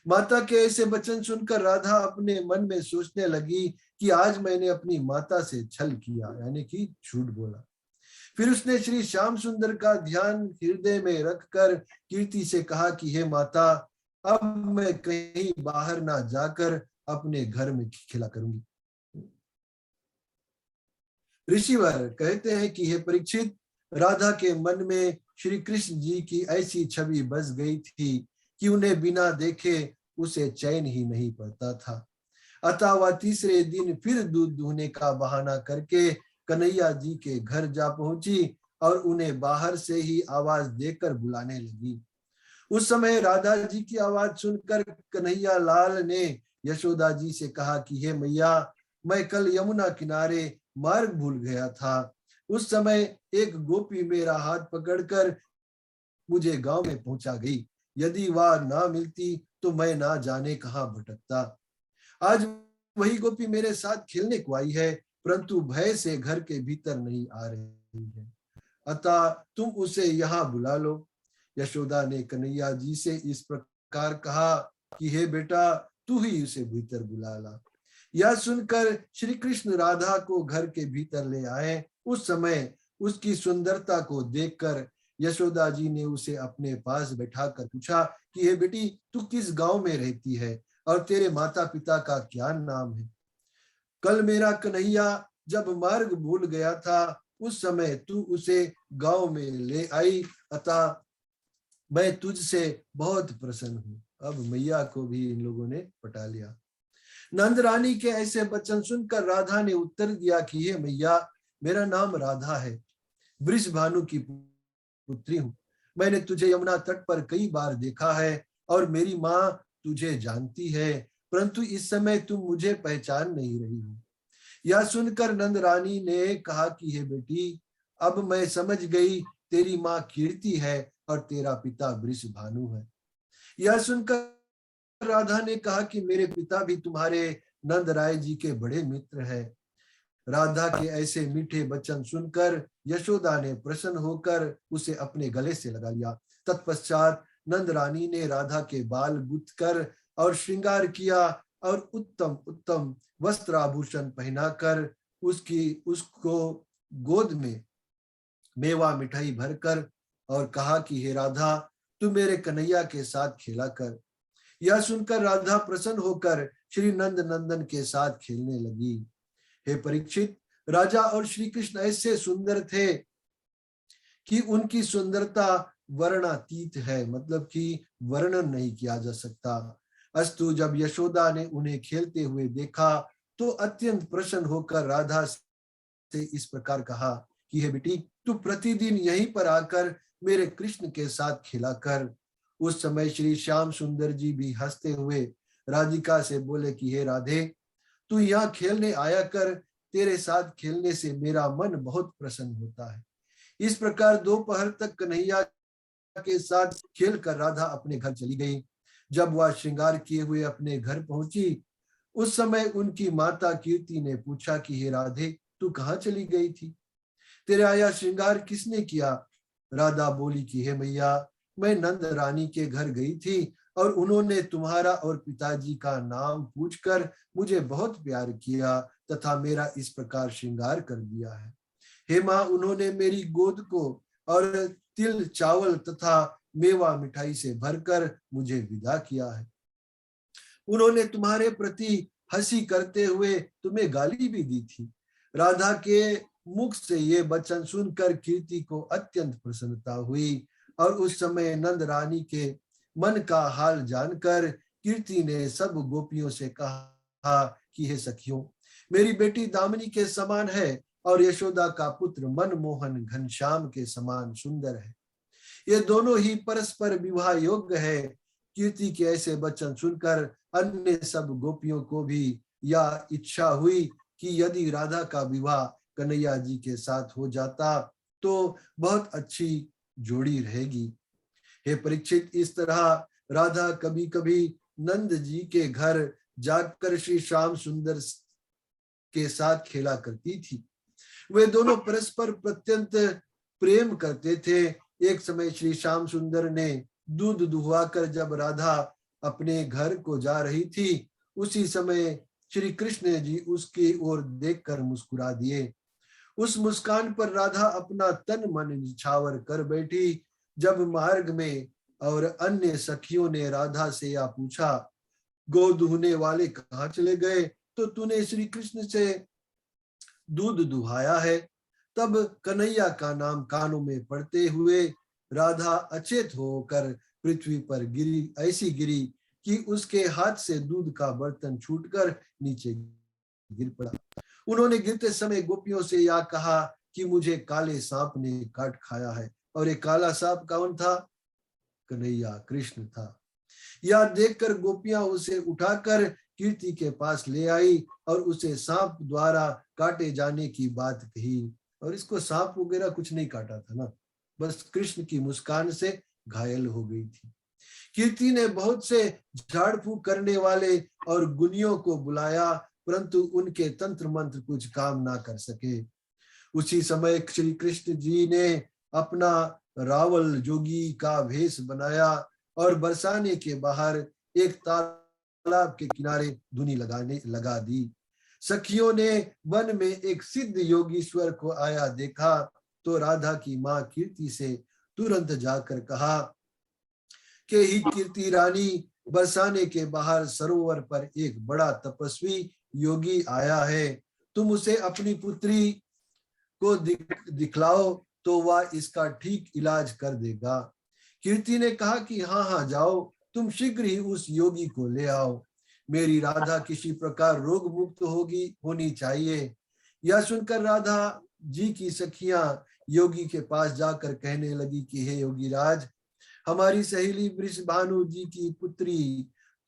माता के ऐसे वचन सुनकर राधा अपने मन में सोचने लगी कि आज मैंने अपनी माता से छल किया, यानी कि झूठ बोला। फिर उसने श्री श्याम सुंदर का ध्यान हृदय में रखकर कीर्ति से कहा कि हे माता, अब मैं कहीं बाहर ना जाकर अपने घर में खेला करूंगी। ऋषिवर कहते हैं कि हे परीक्षित, राधा के मन में श्री कृष्ण जी की ऐसी छवि बस गई थी कि उन्हें बिना देखे उसे चैन ही नहीं पड़ता था। अतः वह तीसरे दिन फिर दूध दूहने का बहाना करके कन्हैया जी के घर जा पहुंची और उन्हें बाहर से ही आवाज देकर बुलाने लगी। उस समय राधा जी की आवाज सुनकर कन्हैया लाल ने यशोदा जी से कहा कि हे मैया, मैं कल यमुना किनारे मार्ग भूल गया था। उस समय एक गोपी मेरा हाथ पकड़कर मुझे गांव में पहुंचा गई। यदि वह ना मिलती तो मैं ना जाने कहां भटकता। आज वही गोपी मेरे साथ खेलने को आई है, परंतु भय से घर के भीतर नहीं आ रही है। अतः तुम उसे यहाँ बुला लो। यशोदा ने कन्हैया जी से इस प्रकार कहा कि हे बेटा, तू ही उसे भीतर बुला ला। यह सुनकर श्री कृष्ण राधा को घर के भीतर ले आए। उस समय उसकी सुंदरता को देखकर यशोदा जी ने उसे अपने पास बैठाकर पूछा कि हे बेटी, तू किस गांव में रहती है और तेरे माता पिता का क्या नाम है? कल मेरा कन्हैया जब मार्ग भूल गया था उस समय तू उसे गांव में ले आई, अतः मैं तुझसे बहुत प्रसन्न हूँ। अब मैया को भी इन लोगों ने पटा लिया। नंद रानी के ऐसे वचन सुनकर राधा ने उत्तर दिया कि हे मैया, मेरा नाम राधा है, वृषभानु की पुत्री हूँ। मैंने तुझे यमुना तट पर कई बार देखा है और मेरी माँ तुझे जानती है, परंतु इस समय तुम मुझे पहचान नहीं रही हो। यह सुनकर नंद रानी ने कहा कि हे बेटी, अब मैं समझ गई, तेरी माँ कीर्ति है और तेरा पिता वृषभानु है। यह सुनकर राधा ने कहा कि मेरे पिता भी तुम्हारे नंद राय जी के बड़े मित्र हैं। राधा के ऐसे मीठे वचन सुनकर यशोदा ने प्रसन्न होकर उसे अपने गले से लगा लिया। तत्पश्चात नंद रानी ने राधा के बाल गुथ कर और श्रृंगार किया और उत्तम उत्तम वस्त्र आभूषण पहनाकर उसको गोद में मेवा मिठाई भरकर और कहा कि हे राधा, तू मेरे कन्हैया के साथ खेला कर। यह सुनकर राधा प्रसन्न होकर श्री नंद नंदन के साथ खेलने लगी। हे परीक्षित, राजा और श्री कृष्ण ऐसे सुंदर थे कि उनकी सुंदरता वर्णातीत है, मतलब कि वर्णन नहीं किया जा सकता। अस्तु जब यशोदा ने उन्हें खेलते हुए देखा तो अत्यंत प्रसन्न होकर राधा से इस प्रकार कहा कि हे बेटी, तू प्रतिदिन यहीं पर आकर मेरे कृष्ण के साथ खेला कर। उस समय श्री श्याम सुंदर जी भी हंसते हुए राधिका से बोले कि हे राधे, तू यहाँ खेलने आया कर, तेरे साथ खेलने से मेरा मन बहुत प्रसन्न होता है। इस प्रकार दोपहर तक कन्हैया के साथ खेलकर राधा अपने घर चली गई। जब वह श्रृंगार किए हुए अपने घर पहुंची, उस समय उनकी माता कीर्ति ने पूछा कि हे राधे, तू कहाँ चली गई थी? तेरे आया श्रृंगार किसने किया? राधा बोली कि हे मैया, मैं नंद रानी के घर गई थी और उन्होंने तुम्हारा और पिताजी का नाम पूछकर मुझे बहुत प्यार किया तथा मेरा इस प्रकार श्रृंगार कर दिया है। हे माँ, उन्होंने मेरी गोद को और तिल चावल तथा मेवा मिठाई से भरकर मुझे विदा किया है। उन्होंने तुम्हारे प्रति हंसी करते हुए तुम्हें गाली भी दी थी। राधा के मुख से ये वचन सुनकर कीर्ति को अत्यंत प्रसन्नता हुई और उस समय नंद रानी के मन का हाल जानकर कीर्ति ने सब गोपियों से कहा कि हे सखियों, मेरी बेटी दामिनी के समान है और यशोदा का पुत्र मनमोहन घनश्याम के समान सुंदर है। ये दोनों ही परस्पर विवाह योग्य है। कीर्ति के ऐसे वचन सुनकर अन्य सब गोपियों को भी यह इच्छा हुई कि यदि राधा का विवाह कन्हैया जी के साथ हो जाता तो बहुत अच्छी जोड़ी रहेगी। हे परीक्षित, इस तरह राधा कभी कभी नंद जी के घर जाकर श्री श्याम सुंदर के साथ खेला करती थी। वे दोनों परस्पर अत्यंत प्रेम करते थे। एक समय श्री श्याम सुंदर ने दूध दुहवाकर जब राधा अपने घर को जा रही थी, उसी समय श्री कृष्ण जी उसकी ओर देखकर मुस्कुरा दिए। उस मुस्कान पर राधा अपना तन मन निछावर कर बैठी। जब मार्ग में और अन्य सखियों ने राधा से यह पूछा, गौ दुहने वाले कहाँ चले गए? तो तूने श्री कृष्ण से दूध दुहाया है। तब कन्हैया का नाम कानों में पड़ते हुए राधा अचेत होकर पृथ्वी पर गिरी, ऐसी गिरी कि उसके हाथ से दूध का बर्तन छूटकर नीचे गिर पड़ा। उन्होंने गिरते समय गोपियों से यह कहा कि मुझे काले सांप ने काट खाया है। और ये काला सांप कौन था? कन्हैया कृष्ण था। यह देखकर गोपियां उसे उठाकर कीर्ति के पास ले आई और उसे सांप द्वारा काटे जाने की बात कही। और इसको सांप वगैरह कुछ नहीं काटा था ना, बस कृष्ण की मुस्कान से घायल हो गई थी। कीर्ति ने बहुत से झाड़ फूक करने वाले और गुनियों को बुलाया, परंतु उनके तंत्र मंत्र कुछ काम ना कर सके। उसी समय श्री कृष्ण जी ने अपना रावल जोगी का भेष बनाया और बरसाने के बाहर एक तालाब के किनारे धुनी लगा दी। सखियों ने वन में एक सिद्ध योगीश्वर को आया देखा तो राधा की माँ कीर्ति से तुरंत जाकर कहा कि ही कीर्ति रानी, बरसाने के बाहर सरोवर पर एक बड़ा तपस्वी योगी आया है, तुम उसे अपनी पुत्री को दिखलाओ तो वह इसका ठीक इलाज कर देगा। कीर्ति ने कहा कि हाँ हाँ जाओ, तुम शीघ्र ही उस योगी को ले आओ। मेरी राधा किसी प्रकार रोग मुक्त होनी चाहिए। यह सुनकर राधा जी की सखियां योगी के पास जाकर कहने लगी कि हे योगी राज, हमारी सहेली वृषभानु जी की पुत्री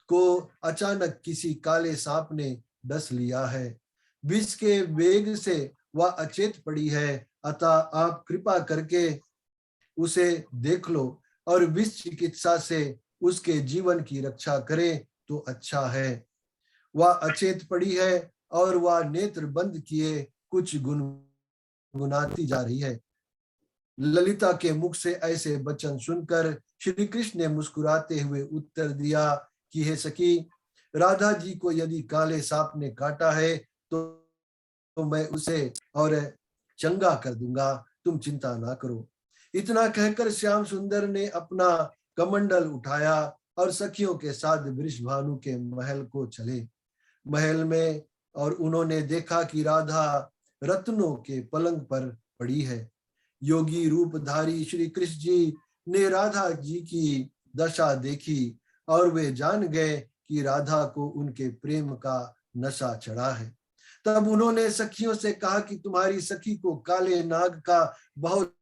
को अचानक किसी काले सांप ने डस लिया है। विष के वेग से वह अचेत पड़ी है, अतः आप कृपा करके उसे देख लो और विष चिकित्सा से उसके जीवन की रक्षा करें तो अच्छा है। वह अचेत पड़ी है और वह नेत्र बंद किए कुछ गुनगुनाती जा रही है। ललिता के मुख से ऐसे वचन सुनकर श्री कृष्ण ने मुस्कुराते हुए उत्तर दिया कि हे सखी, राधा जी को यदि काले सांप ने काटा है तो मैं उसे और चंगा कर दूंगा, तुम चिंता ना करो। इतना कहकर श्याम सुंदर ने अपना कमंडल उठाया और सखियों के साथ वृषभानु के महल को चले। महल में और उन्होंने देखा कि राधा रत्नों के पलंग पर पड़ी है। योगी रूपधारी श्री कृष्ण जी ने राधा जी की दशा देखी और वे जान गए कि राधा को उनके प्रेम का नशा चढ़ा है। तब उन्होंने सखियों से कहा कि तुम्हारी सखी को काले नाग का बहुत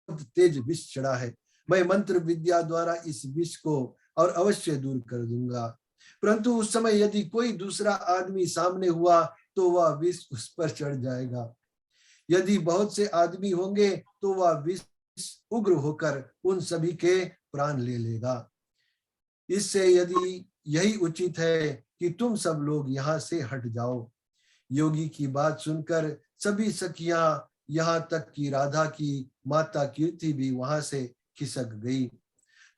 तेज विष चढ़ा है। मैं मंत्र विद्या द्वारा इस विष को और अवश्य दूर कर दूंगा, परंतु उस समय यदि कोई दूसरा आदमी सामने हुआ तो वह विष उस पर चढ़ जाएगा। यदि बहुत से आदमी होंगे तो वह विष उग्र होकर उन सभी के प्राण ले लेगा। इससे यदि यही उचित है कि तुम सब लोग यहाँ से हट जाओ। योगी की बात सुनकर सभी सखियां, यहाँ तक कि राधा की माता कीर्ति भी वहां से खिसक गई।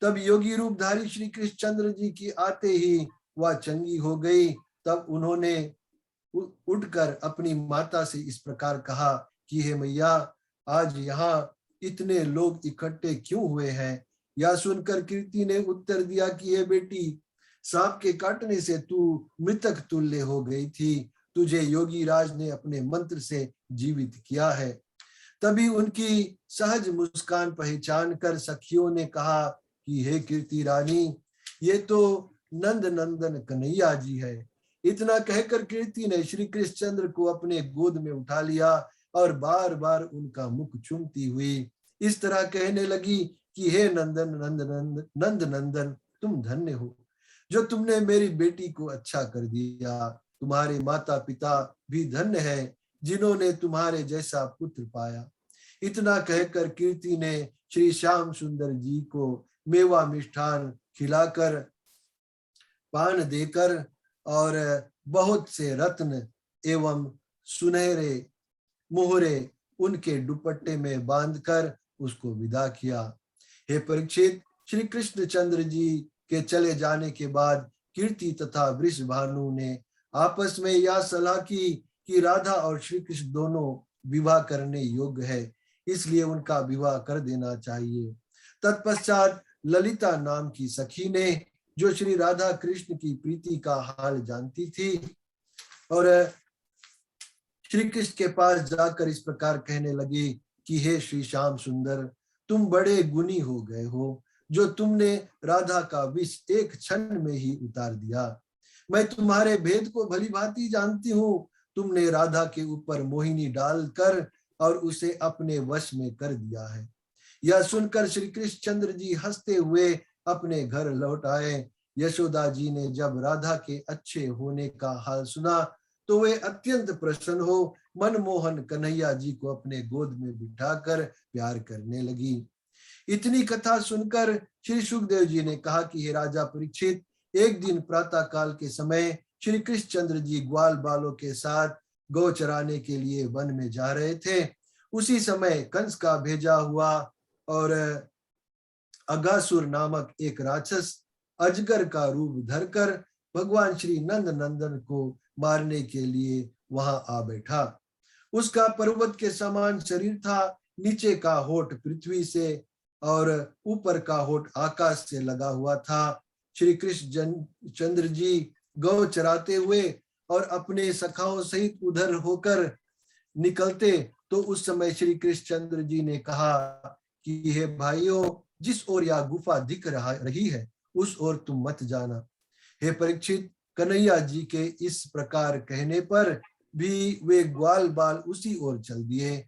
तब योगी रूपधारी श्री कृष्णचंद्र जी की आते ही वह चंगी हो गई। तब उन्होंने उठकर अपनी माता से इस प्रकार कहा कि हे मैया, आज यहाँ इतने लोग इकट्ठे क्यों हुए हैं? यह सुनकर कीर्ति ने उत्तर दिया कि हे बेटी, सांप के काटने से तू मृतक तुल्य हो गई थी, तुझे योगी राज ने अपने मंत्र से जीवित किया है। तभी उनकी सहज मुस्कान पहचान कर सखियों ने कहा कि हे कीर्ति रानी, ये तो नंद नंदन कन्हैया जी है। इतना कहकर कीर्ति ने श्री कृष्णचंद्र को अपने गोद में उठा लिया और बार बार उनका मुख चूमती हुई इस तरह कहने लगी कि हे नंदन नंद नंदन, तुम धन्य हो जो तुमने मेरी बेटी को अच्छा कर दिया। तुम्हारे माता पिता भी धन्य है जिन्होंने तुम्हारे जैसा पुत्र पाया। इतना कहकर कीर्ति ने श्री श्याम सुंदर जी को मेवा मिष्ठान खिलाकर, पान देकर और बहुत से रत्न एवं सुनहरे मोहरे उनके दुपट्टे में बांधकर उसको विदा किया। हे परीक्षित, श्री कृष्णचंद्र जी के चले जाने के बाद कीर्ति तथा वृषभानु ने आपस में यह सलाह की कि राधा और श्री कृष्ण दोनों विवाह करने योग्य है, इसलिए उनका विवाह कर देना चाहिए। तत्पश्चात ललिता नाम की सखी ने, जो श्री राधा कृष्ण की प्रीति का हाल जानती थी, और श्री कृष्ण के पास जाकर इस प्रकार कहने लगी कि हे श्री श्याम सुंदर, तुम बड़े गुणी हो गए हो जो तुमने राधा का विष एक क्षण में ही उतार दिया। मैं तुम्हारे भेद को भली भांति जानती हूँ। तुमने राधा के ऊपर मोहिनी डालकर और उसे अपने वश में कर दिया है। यह सुनकर श्री कृष्णचंद्र जी हंसते हुए अपने घर लौट आए। यशोदा जी ने जब राधा के अच्छे होने का हाल सुना तो वे अत्यंत प्रसन्न हो मनमोहन कन्हैया जी को अपने गोद में बिठाकर प्यार करने लगी। इतनी कथा सुनकर श्री सुखदेव जी ने कहा कि हे राजा परीक्षित, एक दिन प्रातः काल के समय श्री कृष्णचंद्र जी ग्वाल बालों के साथ गौ चराने के लिए वन में जा रहे थे। उसी समय कंस का भेजा हुआ और अगासुर नामक एक राक्षस अजगर का रूप धरकर भगवान श्री नंद नंदन को मारने के लिए वहां आ बैठा। उसका पर्वत के समान शरीर था, नीचे का होठ पृथ्वी से और ऊपर का होठ आकाश से लगा हुआ था। श्री कृष्ण चंद्र जी गौ चराते हुए और अपने सखाओं सहित उधर होकर निकलते तो उस समय श्री कृष्णचंद्र जी ने कहा कि हे भाइयों, जिस ओर यह गुफा दिख रही है उस ओर तुम मत जाना। हे परीक्षित, कन्हैया जी के इस प्रकार कहने पर भी वे ग्वाल बाल उसी ओर चल दिए,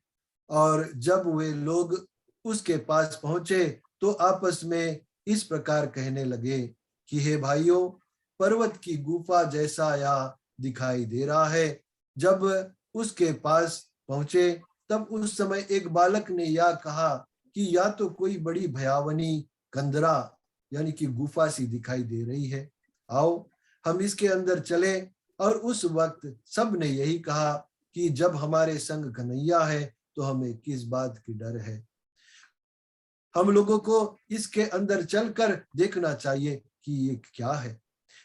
और जब वे लोग उसके पास पहुंचे तो आपस में इस प्रकार कहने लगे कि हे भाइयों, पर्वत की गुफा जैसा यह दिखाई दे रहा है। जब उसके पास पहुंचे तब उस समय एक बालक ने यह कहा कि या तो कोई बड़ी भयावनी कंदरा यानी कि गुफा सी दिखाई दे रही है, आओ हम इसके अंदर चले। और उस वक्त सब ने यही कहा कि जब हमारे संग कन्हैया है तो हमें किस बात की डर है, हम लोगों को इसके अंदर चलकर देखना चाहिए कि ये क्या है।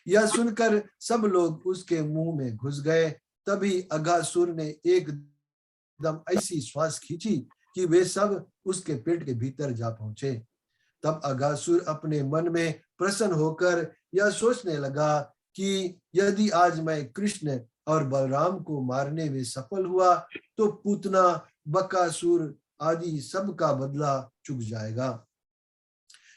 यह सुनकर सब लोग उसके मुंह में घुस गए। तभी अघासुर ने एकदम ऐसी श्वास खींची कि वे सब उसके पेट के भीतर जा पहुंचे। तब अघासुर अपने मन में प्रसन्न होकर यह सोचने लगा कि यदि आज मैं कृष्ण और बलराम को मारने में सफल हुआ तो पूतना, बकासुर आदि सब का बदला चुक जाएगा।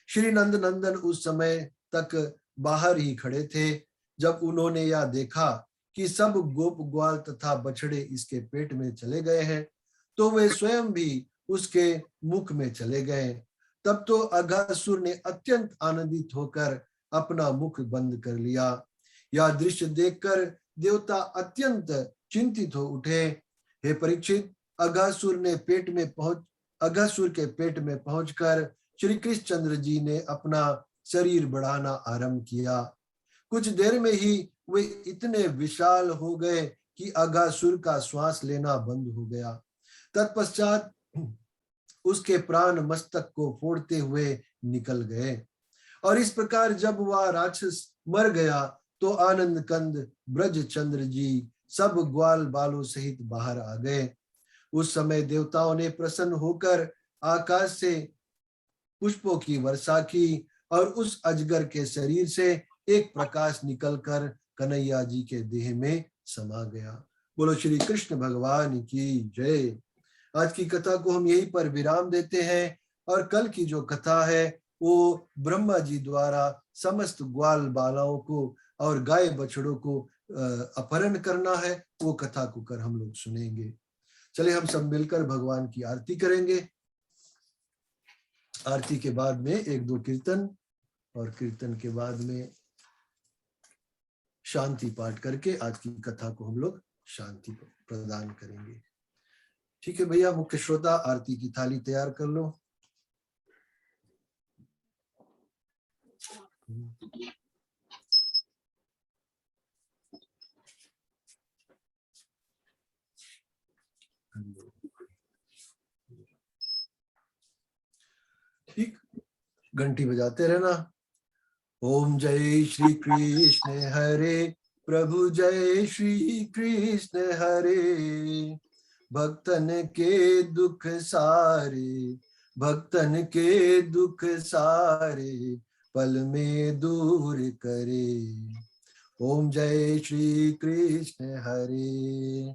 श्री नंद नंदन उस समय तक बाहर ही खड़े थे। जब उन्होंने यह देखा कि सब गोप ग्वाल तथा बछड़े इसके पेट में चले गए हैं, तो वे स्वयं भी उसके मुख में चले गए। तब तो अघासुर ने अत्यंत आनंदित होकर अपना मुख बंद कर लिया। यह दृश्य देखकर देवता अत्यंत चिंतित हो उठे। हे परीक्षित, अघासुर के पेट में पहुंचकर श्री कृष्णचंद्र जी ने अपना शरीर बढ़ाना आरंभ किया। कुछ देर में ही वे इतने विशाल हो गए कि अघासुर का श्वास लेना बंद हो गया। तत्पश्चात उसके प्राण मस्तक को फोड़ते हुए निकल गए। और इस प्रकार जब वह राक्षस मर गया तो आनंद कंद ब्रज चंद्र जी सब ग्वाल बालों सहित बाहर आ गए। उस समय देवताओं ने प्रसन्न होकर आकाश से पुष्पों की वर्षा की और उस अजगर के शरीर से एक प्रकाश निकलकर कन्हैया जी के देह में समा गया। बोलो श्री कृष्ण भगवान की जय। आज की कथा को हम यहीं पर विराम देते हैं और कल की जो कथा है वो ब्रह्मा जी द्वारा समस्त ग्वाल बालाओं को और गाय बछड़ों को अपहरण करना है, वो कथा को कर हम लोग सुनेंगे। चले हम सब मिलकर भगवान की आरती करेंगे। आरती के बाद में एक दो कीर्तन और कीर्तन के बाद में शांति पाठ करके आज की कथा को हम लोग शांति प्रदान करेंगे। ठीक है भैया, मुख्य श्रोता आरती की थाली तैयार कर लो। ठीक, घंटी बजाते रहना। ओम जय श्री कृष्ण हरे प्रभु, जय श्री कृष्ण हरे। भक्तन के दुख सारे, भक्तन के दुख सारे पल में दूर करे। ओम जय श्री कृष्ण हरे।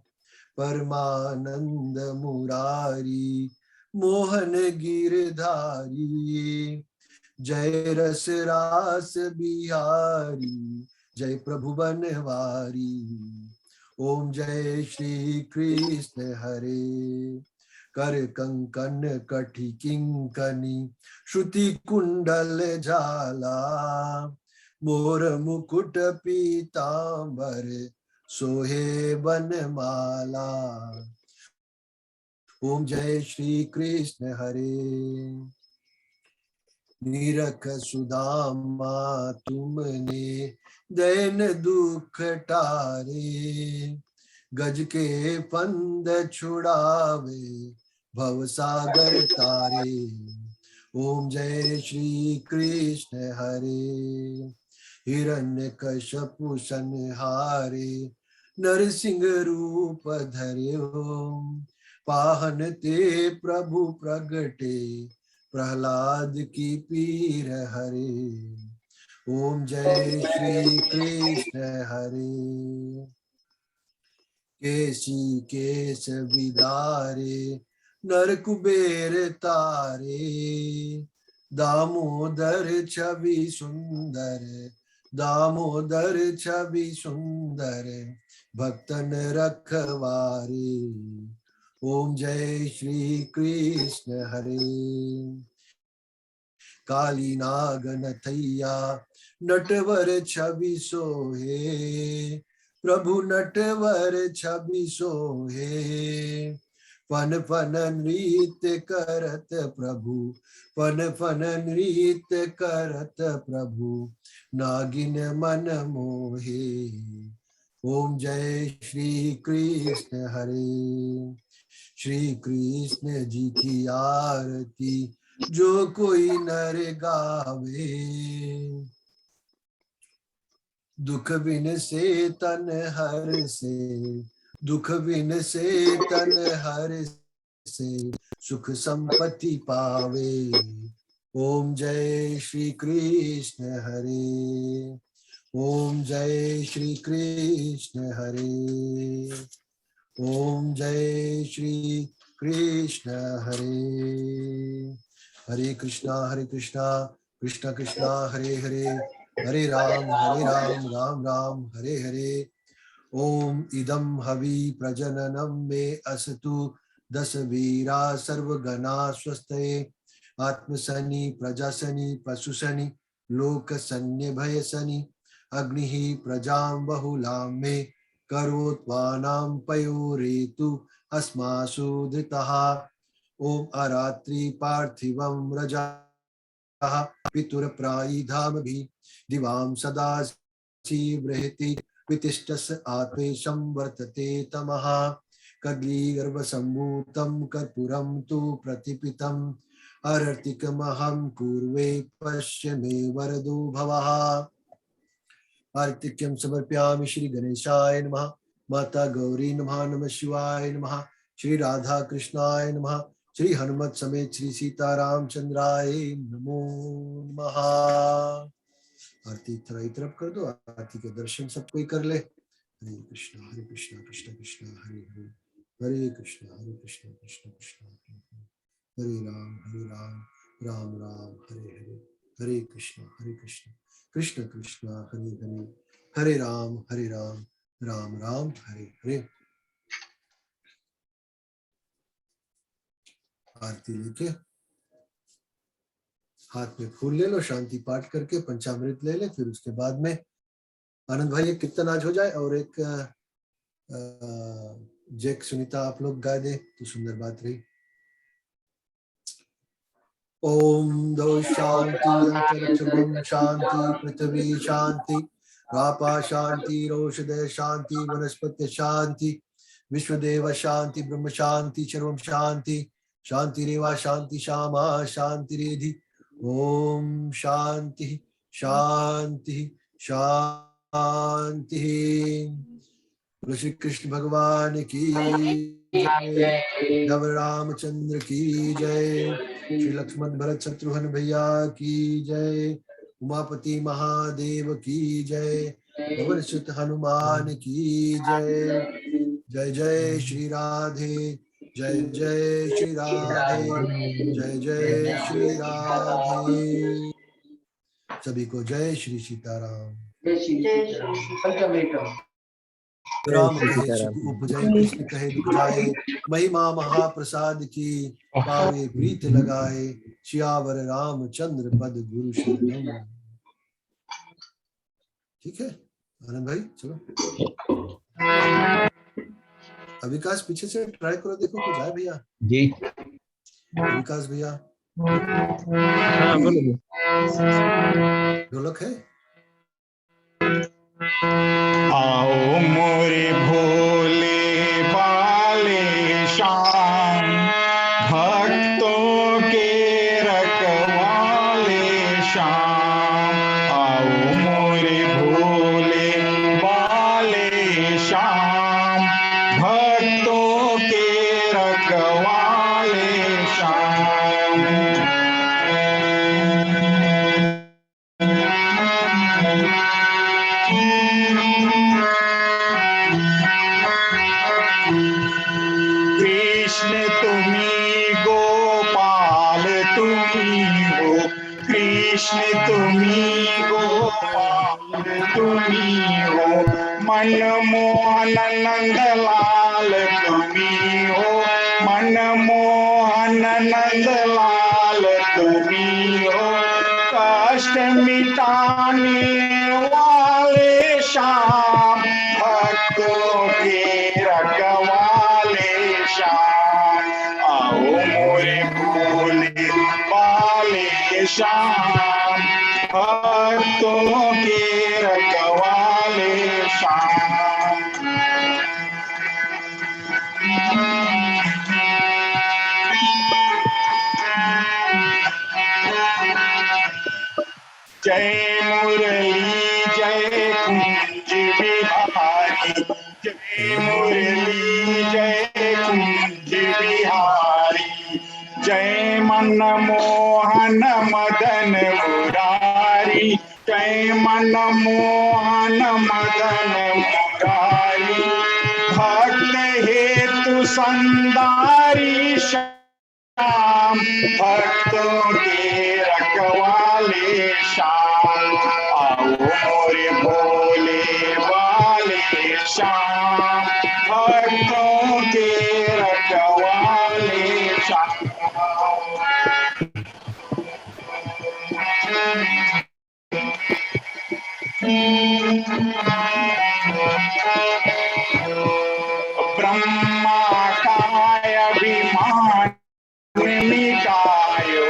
परमानंद मुरारी मोहन गिरधारी, जय रस रास बिहारी, जय प्रभु बनवारी। ओम जय श्री कृष्ण हरे। कर कंकन कठी किंकनी, श्रुति कुंडल झाला, मोर मुकुट पीतांबर, सोहे बनमाला। ओम जय श्री कृष्ण हरे। निरख सुदामा तुमने दैन दुख टारे, गज के फंद छुड़ावे भव सागर तारे। ओम जय श्री कृष्ण हरे। हिरण्यकश्यपु संहारे, नरसिंह रूप धर्यो, पाहन ते प्रभु प्रगटे, प्रहलाद की पीर हरे। ओम जय श्री कृष्ण हरे। केसी केश विदारे, नर कुबेर तारे, दामोदर छवि सुंदर, दामोदर छवि सुंदर, भक्तन रखवारे। ओम जय श्री कृष्ण हरे। काली नाग नथैया, नटवर छवि सोहे, प्रभु नटवर छवि सोहे। फन फन नृत्य करत प्रभु, फन फन नृत्य करत प्रभु, नागिन मन मोहे। ओम जय श्री कृष्ण हरे। श्री कृष्ण जी की आरती जो कोई नर गावे, दुख बिन से तन हर से, दुख बिन से तन हर से, सुख संपत्ति पावे। ओम जय श्री कृष्ण हरे। ओम जय श्री कृष्ण हरे। ओम जय श्री कृष्ण हरे। हरे कृष्णा कृष्ण कृष्णा हरे हरे, हरे राम राम राम हरे हरे। ओम इदं हवि प्रजननं मे असतु दश वीरा सर्वगणा स्वस्तये आत्मसनि प्रजासनि पशुसनि लोकसन्निभयसनि अग्निः प्रजां बहुलां मे करोत्वानां पयोरेतु अस्मासु धृतः ओम अरात्रि पार्थिवं रजः पितुरप्रायिधामभि दिवां सदा बृहति वितिष्ठस आत्मेशं वर्तते तमः कद्लीगर्भसम्भूतं कर्पूरं तु प्रतिपितम् अर्तिकमहं कुर्वे पश्य मे वरदो भवः आर्तिक्यं समर्पयामि श्री गणेशाय नमः माता गौरी नमः नमः शिवाय नमः श्री राधा कृष्णाय नमः श्री हनुमत समेत श्री सीतारामचंद्राय नमो नमः। आरती थोड़ा तरफ कर दो, आरती के दर्शन सब कोई कर ले। हरे कृष्ण कृष्ण कृष्ण हरे हरे, हरे कृष्ण कृष्ण कृष्ण हरे राम राम राम हरे हरे, हरे कृष्ण कृष्ण कृष्ण हरे हरे, हरे राम राम राम हरे हरे। आरती लेके हाथ में फूल ले लो, शांति पाठ करके पंचामृत ले ले, फिर उसके बाद में आनंद भाई एक कीर्तन आज हो जाए और एक जैक सुनीता आप लोग गा दे तो सुंदर बात रही। ओम दो शांति अंतरिक्षं शांति पृथ्वी शांति रापा शांति रोषधय शांति वनस्पति शांति विश्वदेव शांति ब्रह्म शांति सर्वं शांति शांतिरेवा शांति शामा शांतिरेधि। ओम शांति शांति शांति। श्री कृष्ण भगवान की जय, नव रामचंद्र की जय, श्री लक्ष्मण भरत शत्रुघ्न भैया की जय, उमापति महादेव की जय, पवन सुत हनुमान की जय। जय जय श्री राधे, जय जय श्री राधे, जय जय श्री राधे। सभी को जय श्री सीताराम। राम कहे सुख उपजय, कृष्ण कहे दुख जाए, महिमा महाप्रसाद की पावे प्रीत लगाए, सियावर रामचंद्र पद गुरु शरणम। ठीक है आनंद भाई, चलो अविकास पीछे से ट्राई करो, देखो कुछ आए भैया जी। अविकास भैया ढोलक है। आओ मोरे भोले बाले श्याम, भक्तों के रखवाले श्याम। आओ मोरे भोले बाले श्याम, भक्तों के रखवाले श्याम। कृष्ण तुम्ही गोपाल तुम्ही हो, कृष्ण तुम्ही गोपाल तुम्ही हो, मनमोहन नंदलाल तुम्ही हो, मनमोहन नंदलाल तुम्ही हो, कष्ट मिटाने वाले श्याम, भक्तों के रखवाले श्याम। आओ मोरे भोले बाले श्याम, भक्तों के रखवाले श्याम। जय मुरली जय कुंज बिहारी, जय मुरली जय कुंज बिहारी, जय मनमोहन मदन मुरारी, जय मनमोहन मदन मुरारी, भक्त हेतु संदारी श्याम, भक्तों के रखवाले श्याम। आओ मोरे भोले वाले श्याम भक्तों के रखवाले श्याम। ब्रह्मा काय अभिमान मिटायो,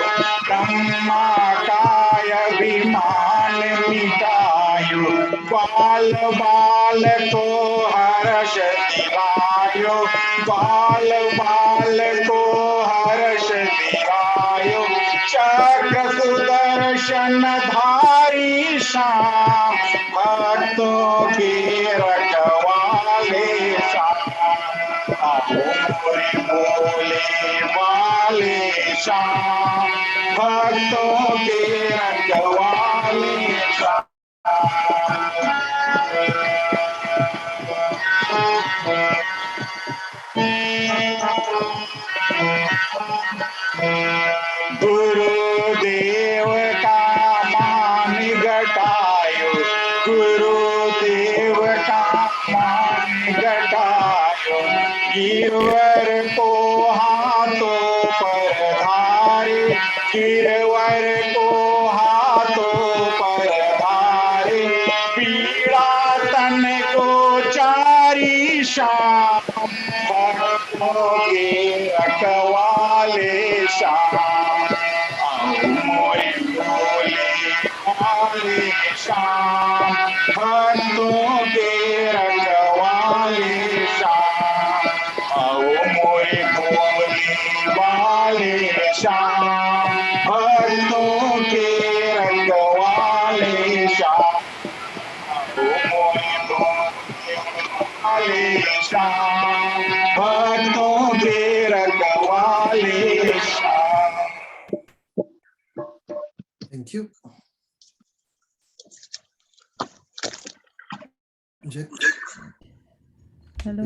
ब्रह्मा काय अभिमान मिटायो, बाल बाल को हर्ष दिलायो, बाल बाल को हर्ष दिलायो, चक्र सुदर्शन धारी श्याम भक्तों के रखवाले श्याम। बोले वाले श्याम भक्तों के रखवाले श्याम। गुरुदेव का मान घटायो, गुरुदेव का मान घटायो, गिरवर को हाथों पर धारे, गिरवर को हाथों पर धारे, पीड़ा तन को चारी श्याम भक्तों के रखवाले श्याम। मोरे भोले वाले श्याम भक्तों के रखवाले श्याम। मोरे भोले वाले श्याम भक्तों के रखवाले श्याम। मोरे भोले वाले श्याम भक्तों के रखवाले Shyam. Thank you. Jack. Hello.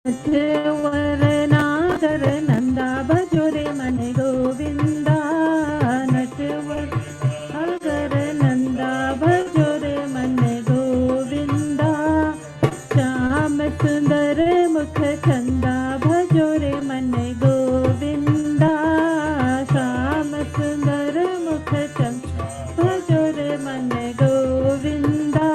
Natwar Nanda भजो रे मन गोविंदा, नटवर अगर नंदा भजो रे मन गोविंदा, श्याम सुंदर मुख चंदा भजो रे मन गोविंदा, श्याम सुंदर मुख चंदा भजो रे मन गोविंदा।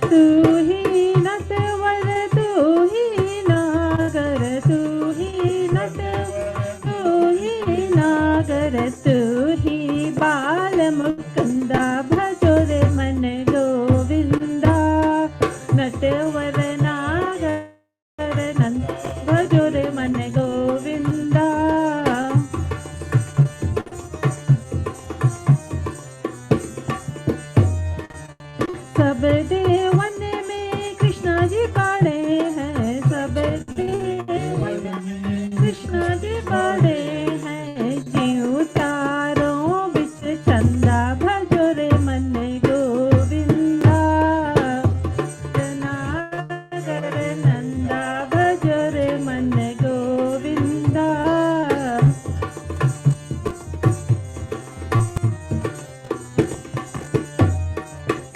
तू ही नटवर तू ही नागर, तू ही नटवर तू ही नागर, तू ही बाल मुकुंदा भजो रे मन गोविंदा, नटवर नागर नंद भजो रे मन गोविंदा। सब देवन में कृष्णा जी बड़े हैं, सब देवन में कृष्णा जी बड़े हैं, जीव तारों बिच चंदा भजो रे मन गोविंदा, नागर नंदा भजो रे मन गोविंदा।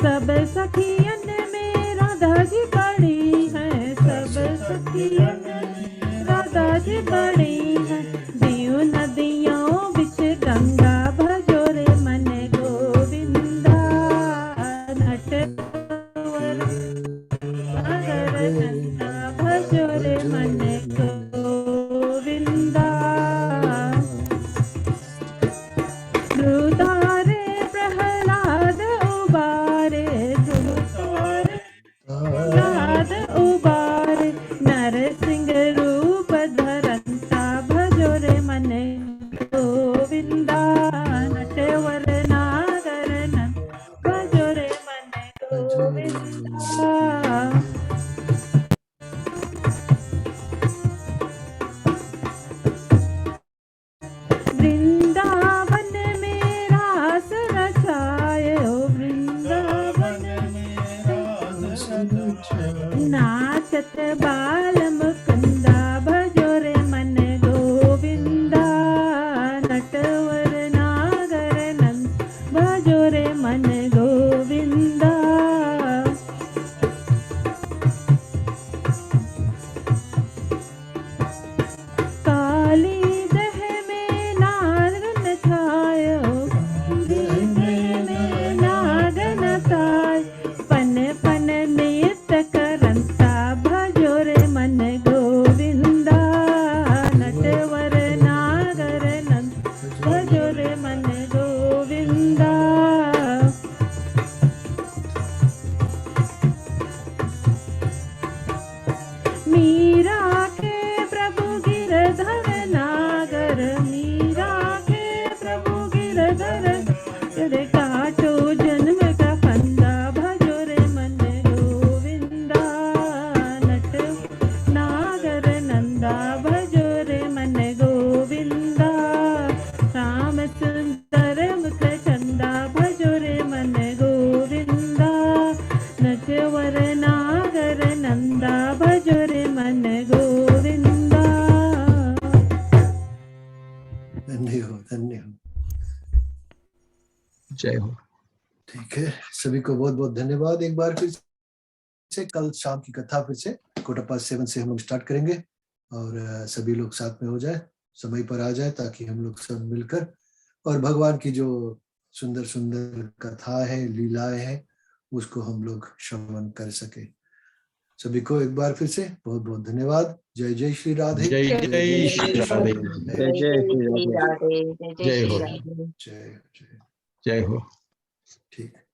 सब सखियन में राधा जी बड़ी है, सब सखियन में राधा जी बड़ी है, दीव नदियों बिच गंगा भजो रे मन गोविंदा, नटवर अगर नंदा भजो रे मन गोविंदा। ध्रुतारे प्रहलाद उबारे, ध्रुतारे प्रहलाद उबारे, नरसिंह रूप धरंता नाचत बाल मुकुंदा भजो रे मन गोविंदा नटवर नागर नंद भजो रे मन गोविंदा काली दह में नागन छायो नागन ताय पन पन नित्य करंता भजो रे मन गोविंदा नटवर नागर नंद भजो रे मन गोविंदा मीरा के प्रभु गिरधर नागर मीरा के प्रभु गिरधर तेरे काटो जन्म का फंदा भजो रे मन गोविंदा नट नागर नंदा भजो रे मन गोविंदा राम सुंदर मुख चंदा भजो रे मन गोविंदा नटवर नागर नंदा भजो रे मन गोविंदा धन्य हो, धन्य हो। जय हो। ठीक है, सभी को बहुत बहुत धन्यवाद। एक बार फिर से कल शाम की कथा फिर से 7:15 से हम लोग स्टार्ट करेंगे और सभी लोग साथ में हो जाए, समय पर आ जाए, ताकि हम लोग सब मिलकर और भगवान की जो सुंदर सुंदर कथा है, लीलाएं हैं, उसको हम लोग श्रवण कर सके। सभी को एक बार फिर से बहुत बहुत धन्यवाद। जय जय श्री राधे। जय जय श्री राधे। जय जय श्री राधे। जय जय जय श्री हो। राधे। जय जय। जय हो। ठीक है।